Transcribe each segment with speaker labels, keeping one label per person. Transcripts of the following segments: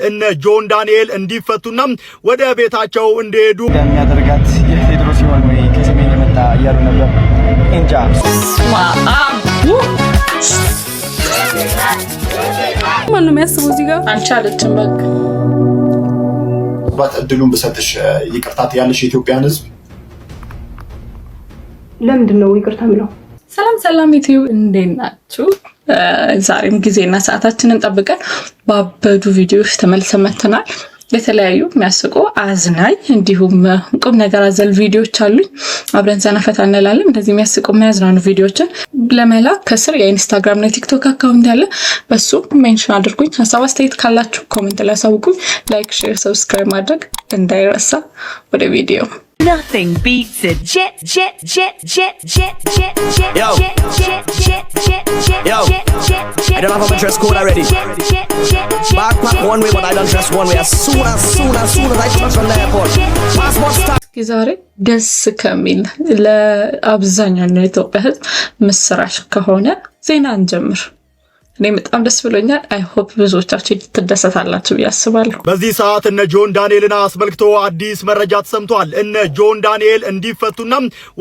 Speaker 1: እነ ጆን ዳንኤል እንዲፈቱና ወደ ቤታቸው እንዲሄዱ
Speaker 2: የሚያደርጋት የቴድሮስ ሲሆን ወይ ከሰሜን የመጣ እያሉ ነበር። እንጃ
Speaker 3: ማነው የሚያስበው እዚህ ጋር አልቻለችም።
Speaker 4: በቃ እድሉን በሰጥሽ ይቅርታት ያለሽ የኢትዮጵያን ሕዝብ
Speaker 3: ለምንድን ነው ይቅርታ ምለው? ሰላም ዩቲዩብ እንዴት ናችሁ? ዛሬም ጊዜና ሰዓታችንን ጠብቀን ባበዱ ቪዲዮዎች ተመልሰን መጥተናል። የተለያዩ የሚያስቁ አዝናኝ እንዲሁም ቁም ነገር አዘል ቪዲዮዎች አሉኝ። አብረን ዘና ፈታ እንላለን። እንደዚህ የሚያስቁ የሚያዝናኑ ቪዲዮዎችን ለመላክ ከስር የኢንስታግራም እና ቲክቶክ አካውንት ያለ በሱ ሜንሽን አድርጉኝ። ሀሳብ አስተያየት ካላችሁ ኮሜንት ላይ አሳውቁኝ። ላይክ፣ ሼር፣ ሰብስክራይብ ማድረግ እንዳይረሳ። ወደ ቪዲዮ
Speaker 5: Nothing beats a jet. Yo. I don't have my dress code already. Backpack one way, but I don't dress one way. As soon as I touch on the airport. Passport start.
Speaker 3: ዛሬ ደስ ከሚል ለአብዛኛው የኢትዮጵያ ሕዝብ ምስራች ከሆነ ዜና እንጀምር። እኔ በጣም ደስ ብሎኛል። አይ ሆፕ ብዙዎቻችሁ ትደሰታላችሁ ያስባለሁ።
Speaker 1: በዚህ ሰዓት እነ ጆን ዳንኤልን አስመልክቶ አዲስ መረጃ ተሰምቷል። እነ ጆን ዳንኤል እንዲፈቱና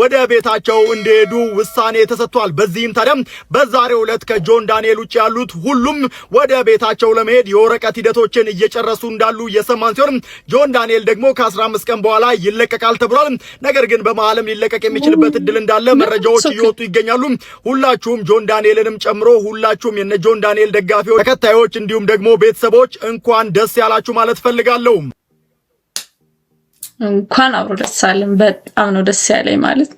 Speaker 1: ወደ ቤታቸው እንዲሄዱ ውሳኔ ተሰጥቷል። በዚህም ታዲያ በዛሬው ዕለት ከጆን ዳንኤል ውጭ ያሉት ሁሉም ወደ ቤታቸው ለመሄድ የወረቀት ሂደቶችን እየጨረሱ እንዳሉ የሰማን ሲሆን ጆን ዳንኤል ደግሞ ከ15 ቀን በኋላ ይለቀቃል ተብሏል። ነገር ግን በመሃልም ሊለቀቅ የሚችልበት እድል እንዳለ መረጃዎች እየወጡ ይገኛሉ። ሁላችሁም ጆን ዳንኤልንም ጨምሮ ሁላችሁም የነ ጆን ዳንኤል ደጋፊዎች፣ ተከታዮች እንዲሁም ደግሞ ቤተሰቦች እንኳን ደስ ያላችሁ ማለት ፈልጋለሁ።
Speaker 3: እንኳን አብሮ ደስ አለን። በጣም ነው ደስ ያለኝ። ማለት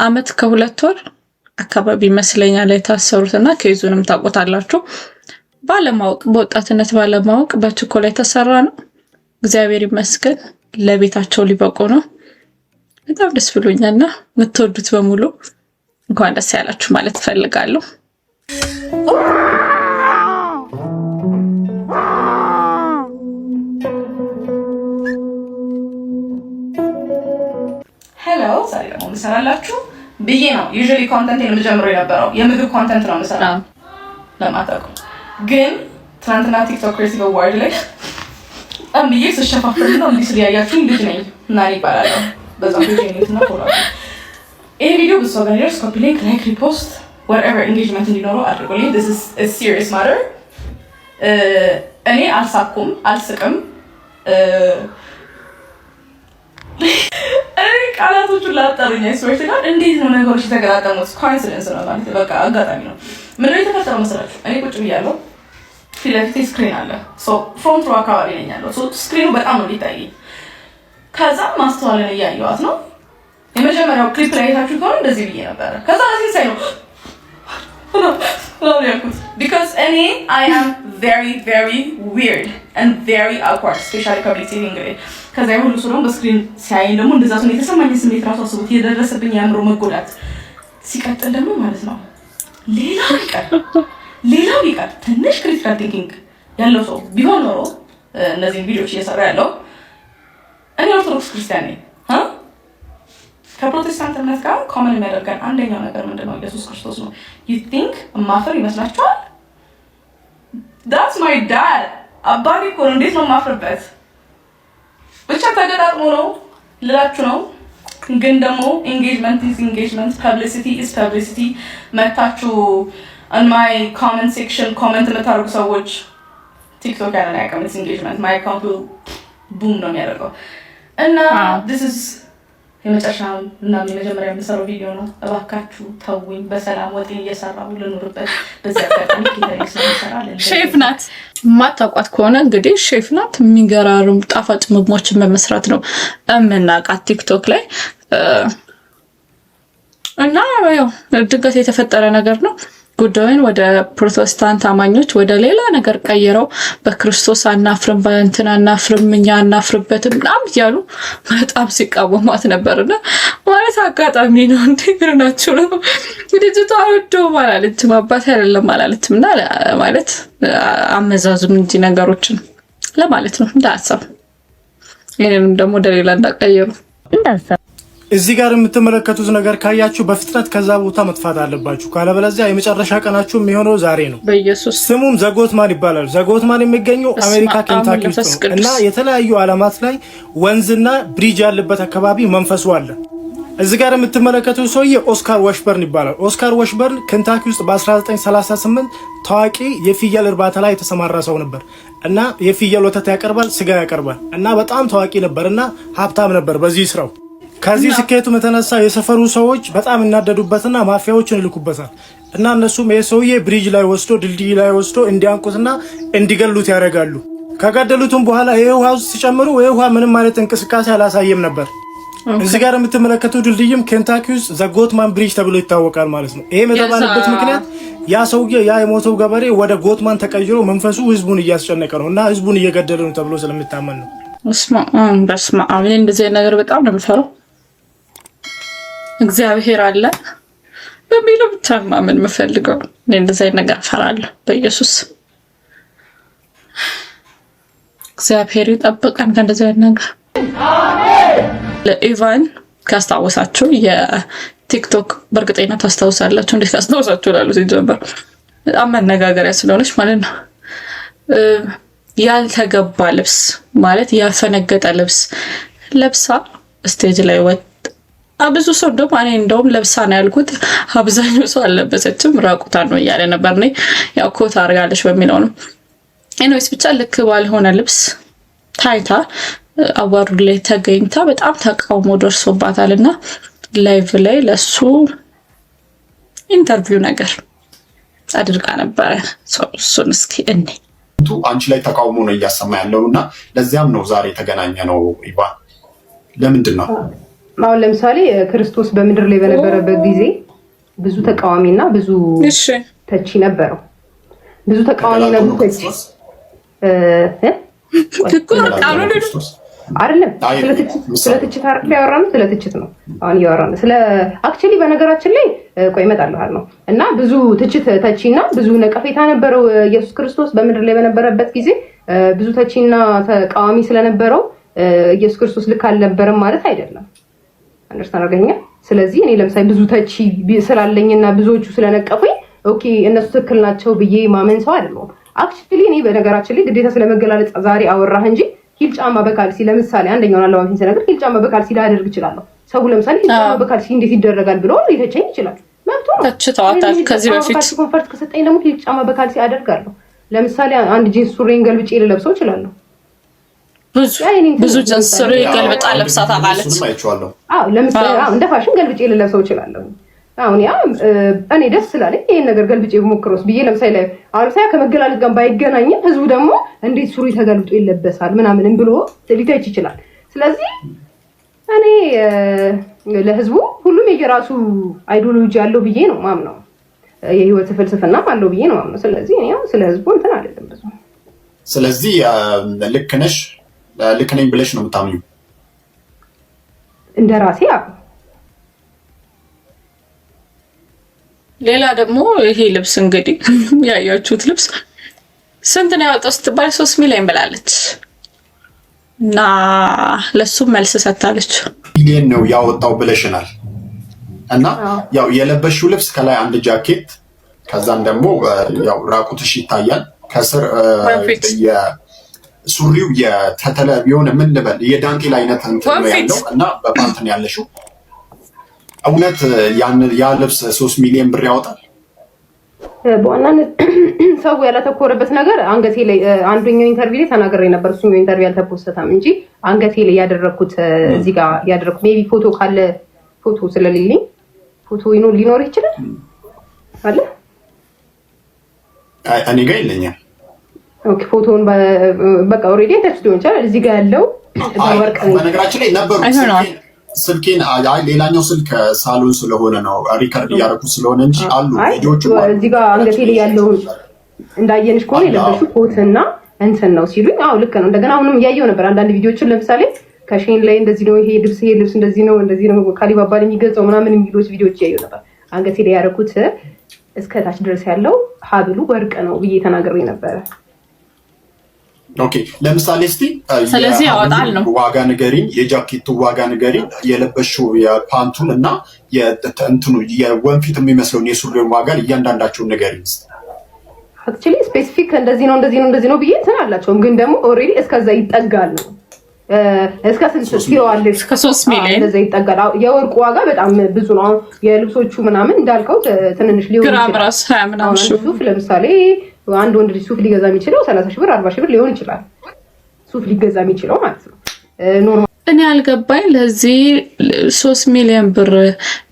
Speaker 3: አመት ከ2 ወር አካባቢ ይመስለኛል የታሰሩትና ከይዙንም ታውቁታላችሁ። ባለማወቅ በወጣትነት ባለማወቅ በችኮላ የተሰራ ነው። እግዚአብሔር ይመስገን ለቤታቸው ሊበቁ ነው። በጣም ደስ ብሎኛልና የምትወዱት በሙሉ እንኳን ደስ ያላችሁ ማለት ፈልጋለሁ። ሄሎ ዛሬ ደግሞ ምሰራላችሁ ብዬ ነው ዩዥዋሊ ኮንተንት የምጀምረው የነበረው የምግብ ኮንተንት ነው የምሰራው ለማታውቁ። ግን ትናንትና ቲክቶክ ክሬቲቭ አዋርድ ላይ ብዬ ስሸፋፍር ነው እንዲህ ስለያያችሁኝ ልጅ ነኝ እና እኔ እባላለሁ። በዛ ቪዲዮ ነው ፎሎ ይሄ ቪዲዮ ብዙ ሰው ጋር ይደርስ። ኮፒ ሊንክ፣ ላይክ፣ ሪፖስት whatever engagement እንዲኖረው አድርጉልኝ። this is a serious matter። እኔ አልሳኩም አልስቅም። ቃላቶቹን ላጣሩኝ አይስወርት ጋር እንዴት ነው ነገሮች የተገጣጠሙት? ኮኢንሲደንስ ነው ማለት በቃ አጋጣሚ ነው። ምን ነው የተፈጠረው መሰላችሁ? እኔ ቁጭ ብያለሁ፣ ፊት ለፊቴ ስክሪን አለ። ፍሮንት ሮ አካባቢ ነኝ ያለው። ስክሪኑ በጣም ነው የሚታየኝ። ከዛ ማስተዋልን እያየኋት ነው። የመጀመሪያው ክሊፕ ላይ የታችሁ ከሆነ እንደዚህ ብዬ ነበረ። ከዛ ራሴን ሳይ ነው because I am very weird and very awkward, especially public speaking እንግዲህ ከዛ ሁሉ ሰው ደግሞ በስክሪን ሲያየኝ ደግሞ እንደዛ ነው የተሰማኝ ስሜት ራሱ አስቡት። የደረሰብኝ የአእምሮ መጎዳት ሲቀጥል ደግሞ ማለት ነው ሌላው ይቀር ትንሽ ክሪቲካል ቲንኪንግ ያለው ሰው ቢሆን ኖሮ እነዚህን ቪዲዮዎች እየሰራ ያለው እኔ ኦርቶዶክስ ክርስቲያን ነኝ። ከፕሮቴስታንት እምነት ጋር ኮመን የሚያደርገን አንደኛው ነገር ምንድነው? ኢየሱስ ክርስቶስ ነው። you think ማፈር ይመስላችኋል? that's my dad አባቴ እኮ ነው። እንዴት ነው ማፈርበት? ብቻ ተገጣጥሞ ነው ልላችሁ ነው። ግን ደግሞ engagement is engagement, publicity is publicity። መታችሁ on my comment section comment የምታደርጉ ሰዎች ቲክቶክ ያለን ያቀምስ engagement my account will boom ነው የሚያደርገው እና this is የመጨረሻው እና የመጀመሪያ የምሰራው ቪዲዮ ነው። እባካችሁ ተውኝ፣ በሰላም ወጤን እየሰራሁ ልኖርበት። በዚያ አጋጣሚ ኬተሪንግ ስለምሰራለን ሼፍ ናት። ማታውቋት ከሆነ እንግዲህ ሼፍ ናት። የሚገራርሙ ጣፋጭ ምግቦችን በመስራት ነው የምናውቃት ቲክቶክ ላይ እና ያው ድንገት የተፈጠረ ነገር ነው። ጉዳዩን ወደ ፕሮቴስታንት አማኞች ወደ ሌላ ነገር ቀይረው በክርስቶስ አናፍርም በእንትና አናፍርም እኛ አናፍርበትም ምናምን እያሉ በጣም ሲቃወሟት ነበርና ማለት አጋጣሚ ነው እንዴ ግርናችሁ ነው። ልጅቷ ወደው ማላለችም አባት አይደለም ማላለችም እና ማለት አመዛዙም እንጂ ነገሮችን ለማለት ነው እንዳሰብ ይሄንም ደግሞ ወደ ሌላ እንዳቀየሩ እንዳሰብ
Speaker 6: እዚህ ጋር የምትመለከቱት ነገር ካያችሁ በፍጥነት ከዛ ቦታ መጥፋት አለባችሁ። ካለበለዚያ የመጨረሻ ቀናችሁ የሚሆነው ዛሬ ነው።
Speaker 7: በኢየሱስ
Speaker 6: ስሙም ዘጎትማን ይባላል። ዘጎትማን የሚገኘው አሜሪካ ኬንታኪ ውስጥ ነው እና የተለያዩ ዓለማት ላይ ወንዝና ብሪጅ ያለበት አካባቢ መንፈሱ አለ። እዚህ ጋር የምትመለከቱት ሰውዬ ኦስካር ወሽበርን ይባላል። ኦስካር ወሽበርን ኬንታኪ ውስጥ በ1938 ታዋቂ የፍየል እርባታ ላይ የተሰማራ ሰው ነበር እና የፍየል ወተት ያቀርባል፣ ስጋ ያቀርባል እና በጣም ታዋቂ ነበርና ሀብታም ነበር በዚህ ስራው። ከዚህ ስኬቱም የተነሳ የሰፈሩ ሰዎች በጣም እናደዱበትና ማፊያዎችን ይልኩበታል እና እነሱም የሰውዬ ብሪጅ ላይ ወስዶ ድልድይ ላይ ወስዶ እንዲያንቁትና እንዲገሉት ያደርጋሉ። ከገደሉትም በኋላ የውሃ ውስጥ ሲጨምሩ የውሃ ምንም አይነት እንቅስቃሴ አላሳየም ነበር። እዚህ ጋር የምትመለከቱት ድልድይም ኬንታኪ ውስጥ ዘጎትማን ብሪጅ ተብሎ ይታወቃል ማለት ነው። ይሄም የተባለበት ምክንያት ያ ሰውዬ ያ የሞተው ገበሬ ወደ ጎትማን ተቀይሮ መንፈሱ ህዝቡን እያስጨነቀ ነው እና ህዝቡን እየገደለ ነው ተብሎ ስለሚታመን ነው።
Speaker 7: በስመ አብ እንደዚህ ነገር በጣም ነው የምፈራው። እግዚአብሔር አለ በሚለው ብቻ ማመን የምፈልገው እንደዚህ ነገር እፈራለሁ። በኢየሱስ እግዚአብሔር ይጠብቀን ከእንደዚህ ነገር። ለኢቫን ካስታወሳችሁ የቲክቶክ በእርግጠኝነት ታስታውሳላችሁ። እንዴት ካስታወሳችሁ ላሉ ሲጀምር በጣም መነጋገሪያ ስለሆነች ማለት ነው። ያልተገባ ልብስ ማለት ያፈነገጠ ልብስ ለብሳ ስቴጅ ላይ ወጥ ብዙ ሰው እንደውም ለብሳ ነው ያልኩት። አብዛኛው ሰው አልለበሰችም ራቁታን ነው እያለ ነበር። እኔ ያው ኮት አድርጋለች በሚለው ነው። ኤኒዌይስ ብቻ ልክ ባልሆነ ልብስ ታይታ አዋርዱ ላይ ተገኝታ በጣም ተቃውሞ ደርሶባታል እና ላይቭ ላይ ለሱ ኢንተርቪው ነገር አድርጋ ነበረ። እሱን እስኪ እኔ
Speaker 4: አንቺ ላይ ተቃውሞ ነው እያሰማ ያለው እና ለዚያም ነው ዛሬ የተገናኘ ነው። ኢቫን ለምንድን ነው
Speaker 8: አሁን ለምሳሌ ክርስቶስ በምድር ላይ በነበረበት ጊዜ ብዙ ተቃዋሚና ብዙ ተቺ ነበረው። ብዙ ተቃዋሚና ብዙ ተቺ አይደለም ስለትችት ያወራነው ስለትችት ነው አሁን ያወራነው ስለ አክቹሊ በነገራችን ላይ ቆይ እመጣለሁ ነው እና ብዙ ትችት ተቺና ብዙ ነቀፌታ ነበረው ኢየሱስ ክርስቶስ በምድር ላይ በነበረበት ጊዜ ብዙ ተቺና ተቃዋሚ ስለነበረው ኢየሱስ ክርስቶስ ልክ አልነበረም ማለት አይደለም። አንደርስታንድ አድርገኛ። ስለዚህ እኔ ለምሳሌ ብዙ ተቺ ስላለኝና ብዙዎቹ ስለነቀፉኝ ኦኬ እነሱ ትክክል ናቸው ብዬ ማመን ሰው አይደለም። አክቹሊ እኔ በነገራችን ላይ ግዴታ ስለመገላለጽ ዛሬ አወራህ እንጂ ሂል ጫማ በካልሲ ለምሳሌ አንደኛውን አለባበስን ሲነግር ሂል ጫማ በካልሲ ላደርግ ይችላል። ሰው ለምሳሌ ሂል ጫማ በካልሲ እንዴት ይደረጋል ብሎ ሊተቸኝ ይችላል። መብቱ ነው።
Speaker 7: ተችተዋታል። ከዚህ በፊት
Speaker 8: ኮንፈርት ከሰጠኝ ደግሞ ሂል ጫማ በካልሲ አደርጋለሁ። ለምሳሌ አንድ ጂንስ ሱሪን ገልብጬ ልለብሰው ይችላልው። ብዙ ጂንስ ሱሪ ገልብጣ ለብሳ ታውቃለች። አዎ ለምሳሌ እንደ ፋሽን ገልብጬ ልለብሰው ይችላልው። አሁን ያ እኔ ደስ ስላለኝ ይሄን ነገር ገልብጬ ብሞክረውስ ብዬ ለምሳሌ አውርሳያ ከመገላለጥ ጋር ባይገናኝም ህዝቡ ደግሞ እንዴት ሱሪ ተገልብጦ ይለበሳል ምናምን ብሎ ሊተች ይችላል። ስለዚህ እኔ ለህዝቡ ሁሉም የየራሱ አይዲዮሎጂ አለው ብዬ ነው ማምነው። የህይወት ፍልስፍና አለው ብዬ ነው ማምነው። ስለዚህ እኔ ስለ ህዝቡ እንትን አይደለም ብዙ።
Speaker 4: ስለዚህ ልክ ነሽ ልክ ነኝ ብለሽ ነው የምታምኚው?
Speaker 8: እንደራሴ
Speaker 7: ሌላ ደግሞ ይሄ ልብስ እንግዲህ ያያችሁት ልብስ ስንት ነው ያወጣው ስትባል 3 ሚሊዮን ብላለች እና ለሱም መልስ ሰጥታለች።
Speaker 4: ሚሊዮን ነው ያወጣው ብለሽናል እና ያው የለበሽው ልብስ ከላይ አንድ ጃኬት ከዛም ደግሞ ያው ራቁትሽ ይታያል ከስር ሱሪው የተተለ ቢሆን ምን ልበል የዳንቴል አይነት እንትን ነው ያለው እና በፓንት ነው ያለሽው። እውነት ያ ልብስ 3 ሚሊዮን ብር ያወጣል?
Speaker 8: በዋናነት ሰው ያላተኮረበት ነገር አንገቴ ላይ አንደኛው ኢንተርቪው ላይ ተናግሬ ነበር። እሱኛው ኢንተርቪው ያልተፖስተም እንጂ አንገቴ ላይ ያደረኩት እዚህ ጋር ያደረኩት ሜቢ ፎቶ ካለ ፎቶ ስለሌለኝ ፎቶ ሊኖር ይችላል አለ
Speaker 4: እኔ ጋር የለኝም።
Speaker 8: ኦኬ ፎቶውን በቃ ኦሬዲ ተችቶ ይችላል እዚህ ጋር ያለው ወርቅ ነው።
Speaker 4: በነገራችን ላይ ነበሩ ስልኬን ሌላኛው ስልክ ሳሎን ስለሆነ ነው ሪከርድ እያደረኩት ስለሆነ እንጂ አሉ ቪዲዮቹ
Speaker 8: እዚህ ጋር አንገቴ ላይ ያለው እንዳየንሽ ከሆነ የለበሽው ኮትና እንትን ነው ሲሉኝ አዎ ልክ ነው። እንደገና አሁንም እያየው ነበር አንዳንድ ቪዲዮችን ለምሳሌ ከሼን ላይ እንደዚህ ነው ይሄ ልብስ እንደዚህ ነው ካሊባባል የሚገልጸው ምናምን የሚሉት ቪዲዮች እያየው ነበር። አንገቴ ላይ ያደረኩት እስከ ታች ድረስ ያለው ሀብሉ ወርቅ ነው ብዬ ተናግሬ ነበር።
Speaker 4: ኦኬ ለምሳሌ እስቲ
Speaker 7: ስለዚህ ያወጣል ነው
Speaker 4: ዋጋ ንገሪኝ፣ የጃኬቱ ዋጋ ንገሪኝ፣ የለበሽው የፓንቱን እና የእንትኑ የወንፊት የሚመስለውን የሱሪውን ዋጋ እያንዳንዳቸውን ንገሪኝ።
Speaker 8: አክቹሊ ስፔሲፊክ እንደዚህ ነው ብዬ እንትን አላቸውም፣ ግን ደግሞ ኦልሬዲ እስከዛ ይጠጋል ነው እስከ 3 ሚሊዮን
Speaker 7: እስከ 3 ሚሊዮን
Speaker 8: እንደዛ ይጠጋል። የወርቁ ዋጋ በጣም ብዙ ነው። የልብሶቹ ምናምን እንዳልከው ትንንሽ ሊሆን ይችላል።
Speaker 7: ግራም ራስ 20 ምናምን
Speaker 8: ሱፍ ለምሳሌ አንድ ወንድ ልጅ ሱፍ ሊገዛ የሚችለው 30 ሺህ ብር 40 ሺህ ብር ሊሆን ይችላል። ሱፍ ሊገዛ የሚችለው ማለት ነው። ኖርማል
Speaker 7: እኔ አልገባኝ። ለዚህ 3 ሚሊዮን ብር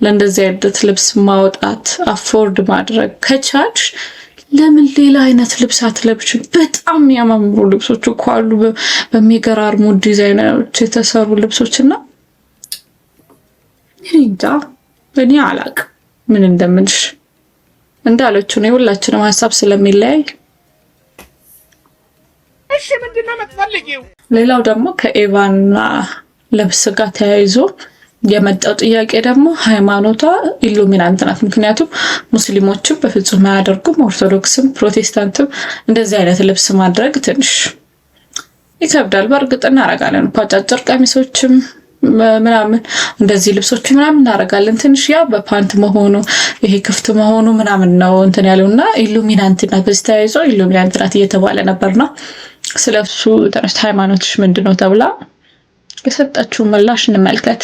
Speaker 7: ለእንደዚህ አይነት ልብስ ማውጣት አፎርድ ማድረግ ከቻልሽ ለምን ሌላ አይነት ልብስ አትለብሽም? በጣም የሚያማምሩ ልብሶች እኮ አሉ፣ በሚገራርሙ ዲዛይነሮች የተሰሩ ልብሶችና እንጃ እኔ አላቅም ምን እንደምልሽ። እንዳለችው ነው ሁላችንም ሀሳብ ስለሚለያይ።
Speaker 5: እሺ ምንድነው የምትፈልጊው?
Speaker 7: ሌላው ደግሞ ከኤቫና ልብስ ጋር ተያይዞ የመጣው ጥያቄ ደግሞ ሃይማኖቷ ኢሉሚናንት ናት። ምክንያቱም ሙስሊሞችም በፍጹም አያደርጉም፣ ኦርቶዶክስም ፕሮቴስታንትም እንደዚህ አይነት ልብስ ማድረግ ትንሽ ይከብዳል። በእርግጥ እናረጋለን እኮ አጫጭር ቀሚሶችም ምናምን እንደዚህ ልብሶች ምናምን እናረጋለን። ትንሽ ያው በፓንት መሆኑ ይሄ ክፍት መሆኑ ምናምን ነው እንትን ያለውና ኢሉሚናንት ናት። በዚህ ተያይዞ ኢሉሚናንት ናት እየተባለ ነበርና ስለሱ ተነስተ ሃይማኖትሽ ምንድነው ተብላ የሰጣችሁ ምላሽ እንመልከት።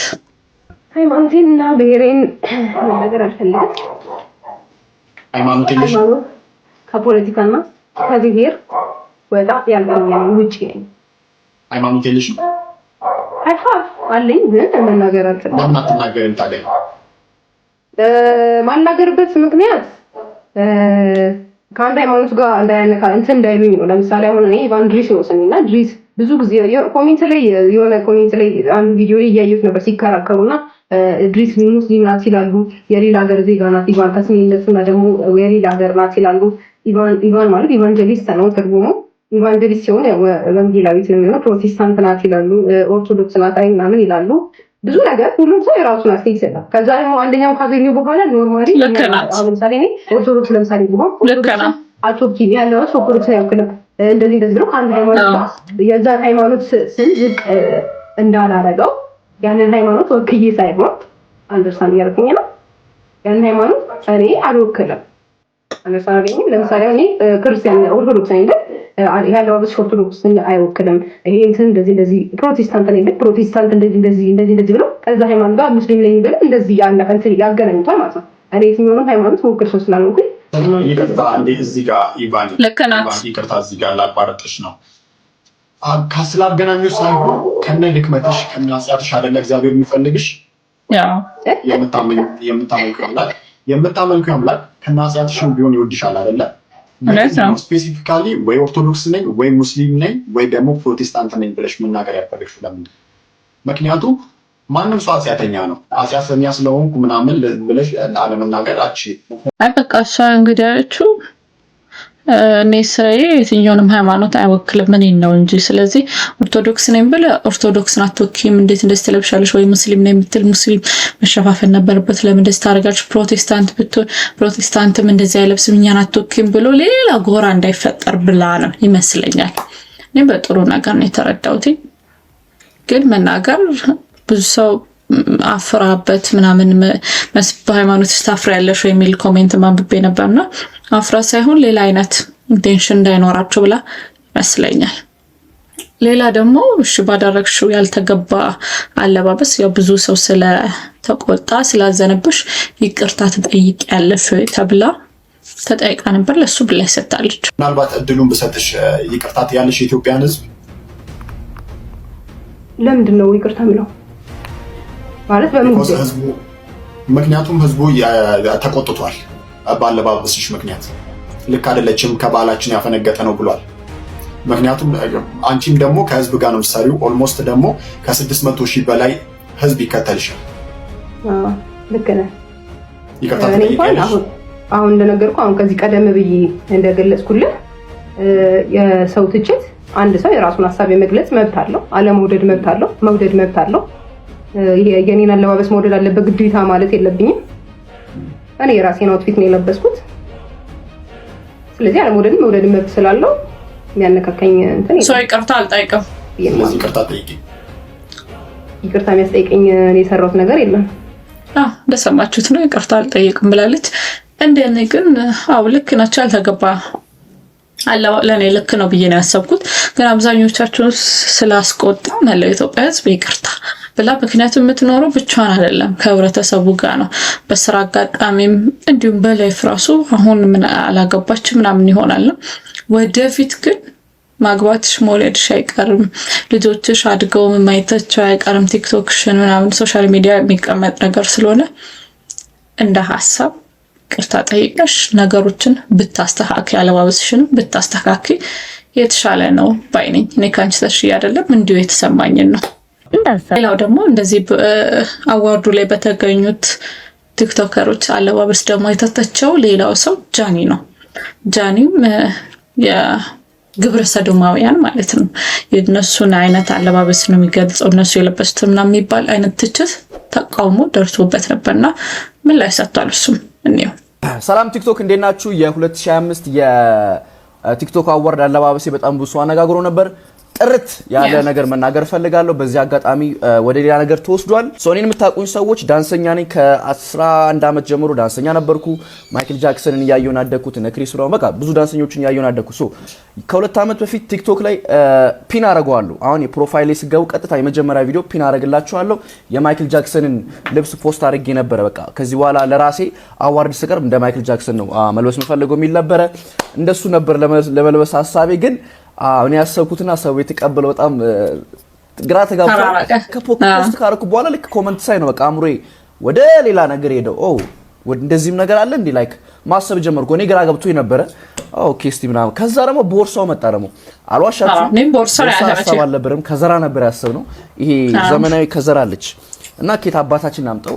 Speaker 8: ሃይማኖቴንና ብሔሬን ነገር አልፈልግም።
Speaker 4: ሃይማኖት
Speaker 8: ከፖለቲካና ከብሔር ወጣ ያልኩኝ ውጪ ነኝ።
Speaker 4: ሃይማኖት የለሽም?
Speaker 8: አለኝ ግን መናገር አልፈልግም።
Speaker 4: ለምን አትናገሪም ታዲያ?
Speaker 8: ማናገርበት ምክንያት ከአንድ ሃይማኖት ጋር እንትን እንዳይሉኝ ነው። ለምሳሌ አሁን እኔ ኢቫን ድሪስ ይወስንና ድሪስ ብዙ ጊዜ ኮሜንት ላይ አንድ ቪዲዮ እያየሁት ነበር ሲከራከሩና ድሪስ ሙስሊም ናት ይላሉ፣ የሌላ ሀገር ዜጋ ናት ኢቫን ከስሜነቱና ደግሞ የሌላ ሀገር ናት ይላሉ። ኢቫን ማለት ኢቫንጀሊስት ነው ትርጉሙ። ኢቫንጀሊስት ሲሆን ወንጌላዊት ነው የሚሆነው። ፕሮቴስታንት ናት ይላሉ፣ ኦርቶዶክስ ናት አይ ምናምን ይላሉ። ብዙ ነገር ሁሉም ሰው የራሱን አስተያየት ይሰጣል። ከዛ ደግሞ አንደኛው ካገኙ በኋላ ኖርማሊ ለምሳሌ እኔ ኦርቶዶክስ ለምሳሌ ቢሆን አቶኪ ያለው ኦርቶዶክስ አይወክልም እንደዚህ ብሎ ከአንድ ሃይማኖት የዛን ሃይማኖት ስም ዝቅ እንዳላረገው ያንን ሃይማኖት ወክዬ ሳይሆን አንደርስታንድ ያደርገኝ ነው። ያንን ሃይማኖት እኔ አልወክልም። አንደርስታንድ ያደርገኝ። ለምሳሌ እኔ ክርስቲያን ኦርቶዶክስ ነኝ ግን ያለው ኦርቶዶክስ አይወክልም። ይሄ እንደዚህ ፕሮቴስታንት ነኝ ግን ፕሮቴስታንት እንደዚህ ብሎ ከዛ ሃይማኖት ጋር ሙስሊም ነኝ ብሎ እንደዚህ ያገናኙታል ማለት ነው። እኔ የትኛውንም ሃይማኖት ወክል ሰው ስላልሆንኩኝ
Speaker 4: ይቅርታ አንዴ እዚህ ጋር ኢቫን ይቅርታ እዚህ ጋር ላቋረጥሽ ነው። ስላገናኙሽ ሳይሆን ከነ ልክመትሽ ከነ ኃጢአትሽ አይደለ እግዚአብሔር የሚፈልግሽ። የምታመልኩ አምላክ ከነ ኃጢአትሽም ቢሆን ይወድሻል አይደለ? ስፔሲፊካሊ ወይ ኦርቶዶክስ ነኝ ወይ ሙስሊም ነኝ ወይ ደግሞ ፕሮቴስታንት ነኝ ብለሽ መናገር ያልፈለግሽው ለምንድን ነው? ምክንያቱም ማንም ሰው ኃጢአተኛ ነው። ኃጢአተኛ ስለሆንኩ ምናምን ብለሽ አለመናገር አትችይም።
Speaker 7: በቃ እሷ እንግዲህ ያለችው እኔ ስራዬ የትኛውንም ሃይማኖት አይወክልም እኔን ነው እንጂ። ስለዚህ ኦርቶዶክስ ነኝ ብለህ ኦርቶዶክስን አትወኪም፣ እንዴት እንደዚህ ትለብሻለሽ? ወይ ሙስሊም ነኝ የምትል ሙስሊም መሸፋፈን ነበረበት፣ ለምን እንደዚህ ታደርጋለሽ? ፕሮቴስታንት ብትሆን ፕሮቴስታንትም እንደዚህ አይለብስም እኛን አትወኪም ብሎ ሌላ ጎራ እንዳይፈጠር ብላ ነው ይመስለኛል። እኔ በጥሩ ነገር ነው የተረዳሁት። ግን መናገር ብዙ ሰው አፍራበት ምናምን በሃይማኖት ታፍሪያለሽ የሚል ኮሜንት ማንብቤ ነበርና አፍራ ሳይሆን ሌላ አይነት ኢንቴንሽን እንዳይኖራቸው ብላ ይመስለኛል። ሌላ ደግሞ እሺ ባደረግሽው ያልተገባ አለባበስ ያው ብዙ ሰው ስለተቆጣ ስላዘነብሽ ይቅርታ ትጠይቂያለሽ ተብላ ተጠይቃ ነበር። ለሱ ብላ ይሰጣለች።
Speaker 4: ምናልባት እድሉን ብሰጥሽ ይቅርታ ትያለሽ የኢትዮጵያን ሕዝብ?
Speaker 8: ለምንድን ነው ይቅርታ የሚለው? ማለት በምን
Speaker 4: ህዝቡ ምክንያቱም ህዝቡ ተቆጥቷል ባለባበስሽ ምክንያት ልክ አይደለችም ከባህላችን ያፈነገጠ ነው ብሏል። ምክንያቱም አንቺም ደግሞ ከህዝብ ጋር ነው የምትሰሪው። ኦልሞስት ደግሞ ከ600,000 በላይ ህዝብ ይከተልሻል።
Speaker 8: ልክ ነህ። አሁን እንደነገርኩህ አሁን ከዚህ ቀደም ብዬ እንደገለጽኩልህ የሰው ትችት አንድ ሰው የራሱን ሀሳብ የመግለጽ መብት አለው። አለመውደድ መብት አለው፣ መውደድ መብት አለው። የኔን አለባበስ መውደድ አለበት ግዴታ ማለት የለብኝም። እኔ የራሴን አውትፊት ነው የለበስኩት። ስለዚህ አለመውደድ መውደድ መብት ስላለው የሚያነካከኝ እንትን
Speaker 7: ሰው ይቅርታ አልጠይቅም።
Speaker 4: ይቅርታ ጠይቂ።
Speaker 8: ይቅርታ የሚያስጠይቀኝ እኔ የሰራሁት ነገር የለም።
Speaker 7: እንደሰማችሁት ነው። ይቅርታ አልጠይቅም ብላለች። እንደኔ ግን ልክ ናቸው። አልተገባ ለእኔ ልክ ነው ብዬ ነው ያሰብኩት። ግን አብዛኞቻችሁ ስላስቆጣ መላው ኢትዮጵያ ሕዝብ ይቅርታ ብላ፣ ምክንያቱም የምትኖረው ብቻዋን አይደለም ከህብረተሰቡ ጋር ነው። በስራ አጋጣሚም እንዲሁም በላይፍ ራሱ አሁን ምን አላገባች ምናምን ይሆናል። ወደፊት ግን ማግባትሽ መውለድሽ አይቀርም፣ ልጆችሽ አድገው ማየታቸው አይቀርም። ቲክቶክሽን ምናምን ሶሻል ሚዲያ የሚቀመጥ ነገር ስለሆነ እንደ ሀሳብ ይቅርታ ጠይቀሽ ነገሮችን ብታስተካክል፣ አለባበስሽንም ብታስተካክል የተሻለ ነው ባይነኝ። እኔ ካንቺ ተሽዬ አይደለም እንዲሁ የተሰማኝን ነው። ሌላው ደግሞ እንደዚህ አዋርዱ ላይ በተገኙት ቲክቶከሮች አለባበስ ደግሞ የተተቸው ሌላው ሰው ጃኒ ነው። ጃኒም የግብረ ሰዶማውያን ማለት ነው። የነሱን አይነት አለባበስ ነው የሚገልጸው፣ እነሱ የለበሱት ምናምን የሚባል አይነት ትችት ተቃውሞ ደርሶበት ነበርና ምን ላይ ሰጥቷል እሱም እንየው።
Speaker 2: ሰላም ቲክቶክ እንዴት ናችሁ? የ2025 የቲክቶክ አዋርድ አለባበሴ በጣም ብዙ አነጋግሮ ነበር። ጥርት ያለ ነገር መናገር ፈልጋለሁ። በዚህ አጋጣሚ ወደ ሌላ ነገር ተወስዷል። እኔን የምታውቁኝ ሰዎች ዳንሰኛ ነኝ። ከ11 ዓመት ጀምሮ ዳንሰኛ ነበርኩ። ማይክል ጃክሰንን እያየሁ አደግኩት፣ እነ ክሪስ ብራውን፣ በቃ ብዙ ዳንሰኞችን እያየሁ አደግኩ። ከ2 ዓመት በፊት ቲክቶክ ላይ ፒን አረጋለሁ። አሁን የፕሮፋይል ላይ ስገቡ ቀጥታ የመጀመሪያ ቪዲዮ ፒን አረግላችኋለሁ። የማይክል ጃክሰንን ልብስ ፖስት አድርጌ ነበረ። በቃ ከዚህ በኋላ ለራሴ አዋርድ ስቀርብ እንደ ማይክል ጃክሰን ነው መልበስ የምፈልገው የሚል ነበረ። እንደሱ ነበር ለመልበስ ሀሳቤ። ግን እኔ ያሰብኩትና ሰው የተቀበለው በጣም ግራ ተጋብቷል። ከፖስት ካረኩ በኋላ ልክ ኮመንት ሳይ ነው በቃ አምሮዬ ወደ ሌላ ነገር ሄደው እንደዚህም ነገር አለ እንዴ ላይክ ማሰብ ጀመርኩ። እኔ ግራ ገብቶኝ ነበረ። ኦኬ እስቲ ምናምን ከዛ ደግሞ ቦርሳው መጣ። ደግሞ አልዋሻችሁም ቦርሳው አልነበረም ከዘራ ነበር ያሰብነው። ይሄ ዘመናዊ ከዘራ አለች እና ኬት አባታችን አምጠው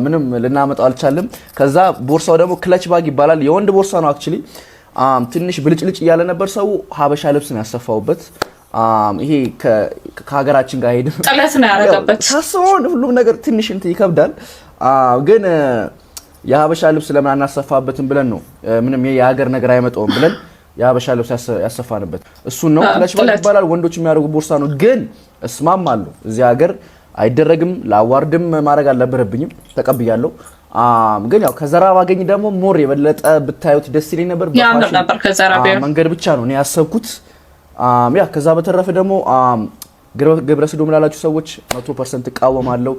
Speaker 2: ምንም ልናመጣው አልቻለም። ከዛ ቦርሳው ደግሞ ክለች ባግ ይባላል። የወንድ ቦርሳ ነው አክቹሊ። ትንሽ ብልጭልጭ እያለ ነበር። ሰው ሀበሻ ልብስ ነው ያሰፋውበት። ይሄ ከሀገራችን ጋር ሄድም
Speaker 7: ጥለት ነው ያረጋበት።
Speaker 2: ሳስበው ሁሉም ነገር ትንሽ እንትን ይከብዳል። ግን የሀበሻ ልብስ ለምን አናሰፋበትም ብለን ነው ምንም የሀገር ነገር አይመጣውም ብለን የሀበሻ ልብስ ያሰፋንበት እሱን ነው። ክለች ባግ ይባላል። ወንዶች የሚያደርጉ ቦርሳ ነው። ግን እስማማለሁ እዚህ ሀገር አይደረግም። ለአዋርድም ማድረግ አልነበረብኝም። ተቀብያለሁ። ግን ያው ከዘራ ባገኝ ደግሞ ሞር የበለጠ ብታዩት ደስ ይለኝ ነበር።
Speaker 7: ያምር ነበር ከዘራ ቢሆን
Speaker 2: መንገድ ብቻ ነው እኔ ያሰብኩት። ያ ከዛ በተረፈ ደግሞ ገብረ ሰዶም ላላችሁ ሰዎች 100% እቃወማለሁ።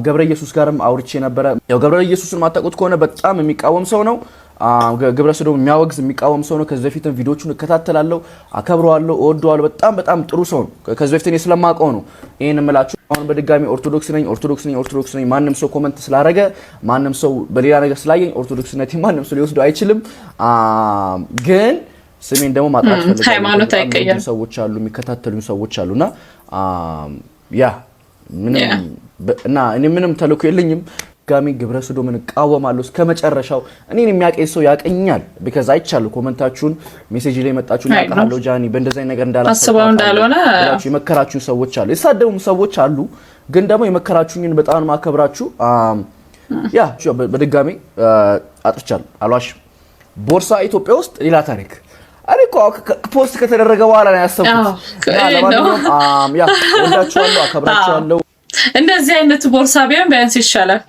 Speaker 2: ገብረ ኢየሱስ ጋርም አውርቼ ነበረ። ያው ገብረ ኢየሱስን ማታውቁት ከሆነ በጣም የሚቃወም ሰው ነው። ገብረ ሰዶም የሚያወግዝ የሚቃወም ሰው ነው። ከዚህ በፊትም ቪዲዮቹን እከታተላለሁ፣ አከብረዋለሁ፣ እወደዋለሁ። በጣም ጥሩ ሰው ነው። ከዚህ በፊት እኔ ስለማውቀው ነው ይሄን እምላችሁ። አሁን በድጋሚ ኦርቶዶክስ ነኝ። ማንም ሰው ኮመንት ስላደረገ ማንም ሰው በሌላ ነገር ስላየኝ ኦርቶዶክስነቴ ማንም ሰው ሊወስደው አይችልም። ግን ስሜን ደግሞ ማጥራት ፈልጋለሁ።
Speaker 7: ሃይማኖት አይቀየርም።
Speaker 2: ሰዎች አሉ፣ የሚከታተሉኝ ሰዎች አሉና ያ እኔ ምንም ተልእኮ የለኝም። ጋሚ ግብረ ሰዶምን እቃወማለሁ እስከመጨረሻው። እኔን የሚያቀኝ ሰው ያቀኛል። ቢካዝ አይቻለሁ ኮመንታችሁን ሜሴጅ ላይ መጣችሁ እናቀሃለሁ ጃኒ በእንደዛይ ነገር
Speaker 7: እንዳላሰበው እንዳልሆነ
Speaker 2: የመከራችሁን ሰዎች አሉ፣ የሳደቡም ሰዎች አሉ። ግን ደግሞ የመከራችሁኝን በጣም ማከብራችሁ። ያ በድጋሚ አጥርቻለሁ፣ አልዋሽም። ቦርሳ ኢትዮጵያ ውስጥ ሌላ ታሪክ። እኔ እኮ ፖስት ከተደረገ በኋላ ነው ያሰብኩት። ለማንኛውም ያ ወዳችኋለሁ፣ አከብራችኋለሁ።
Speaker 7: እንደዚህ አይነት ቦርሳ ቢሆን ቢያንስ ይሻላል።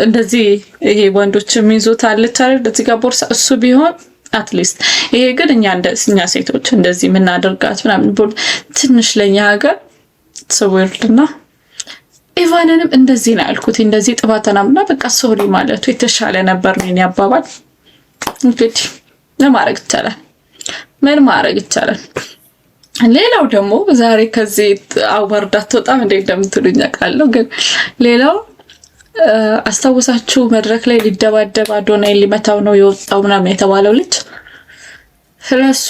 Speaker 7: እንደዚህ ይሄ ወንዶች የሚይዙት አለች አይደል እዚህ ጋር ቦርሳ፣ እሱ ቢሆን አትሊስት። ይሄ ግን እኛ ሴቶች እንደዚህ የምናደርጋት ምናምን ትንሽ ለኛ ሀገር ሰውርልና ኢቫንንም እንደዚህ ነው ያልኩት። እንደዚህ ጥባተናምና በቃ ሶሪ ማለቱ የተሻለ ነበር ነው ያባባል። እንግዲህ ምን ማድረግ ይቻላል? ሌላው ደግሞ ዛሬ ከዚህ አዋርድ አትወጣም እንዴ እንደምትሉኝ አውቃለሁ። ግን ሌላው አስታውሳችሁ መድረክ ላይ ሊደባደብ አዶናይ ሊመታው ነው የወጣው ምናምን የተባለው ልጅ ስለሱ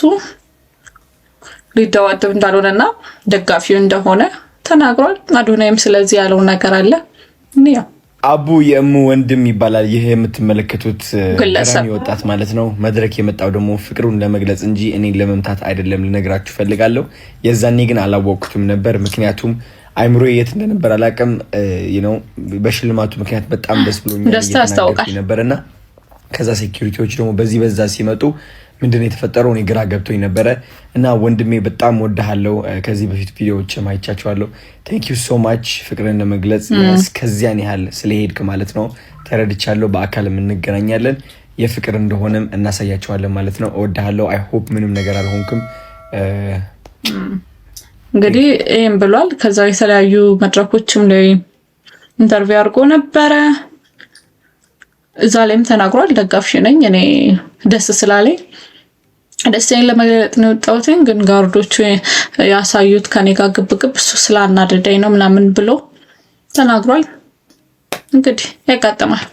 Speaker 7: ሊደባደብ እንዳልሆነና ደጋፊው እንደሆነ ተናግሯል። አዶናይም ስለዚህ ያለው ነገር አለ። እንያ
Speaker 9: አቡ የእሙ ወንድም ይባላል። ይሄ የምትመለከቱት ገራሚ ወጣት ማለት ነው። መድረክ የመጣው ደግሞ ፍቅሩን ለመግለጽ እንጂ እኔን ለመምታት አይደለም ልነግራችሁ ፈልጋለሁ። የዛኔ ግን አላወቅኩትም ነበር፣ ምክንያቱም አይምሮ የት እንደነበር አላውቅም። በሽልማቱ ምክንያት በጣም ደስ ብሎኛል ነበርና ከዛ ሴኩሪቲዎች ደግሞ በዛ ሲመጡ ምንድነው የተፈጠረው? እኔ ግራ ገብቶኝ ነበረ እና ወንድሜ በጣም ወድሃለሁ። ከዚህ በፊት ቪዲዮዎች ማይቻቸዋለሁ። ቴንክ ዩ ሶ ማች ፍቅርን ለመግለጽ እስከዚያን ያህል ስለሄድክ ማለት ነው። ተረድቻለሁ። በአካል እንገናኛለን። የፍቅር እንደሆነም እናሳያቸዋለን ማለት ነው። እወድሃለሁ። አይ ሆፕ ምንም ነገር አልሆንክም።
Speaker 7: እንግዲህ ይሄን ብሏል። ከዛ የተለያዩ መድረኮችም ላይ ኢንተርቪው አድርጎ ነበረ። እዛ ላይም ተናግሯል። ደጋፊሽ ነኝ እኔ ደስ ስላለኝ ደስታዬን ለመግለጥ ነው የወጣሁት፣ ግን ጋርዶቹ ያሳዩት ከኔ ጋር ግብግብ እሱ ስላናደደኝ ነው ምናምን ብሎ ተናግሯል። እንግዲህ ያጋጥማል።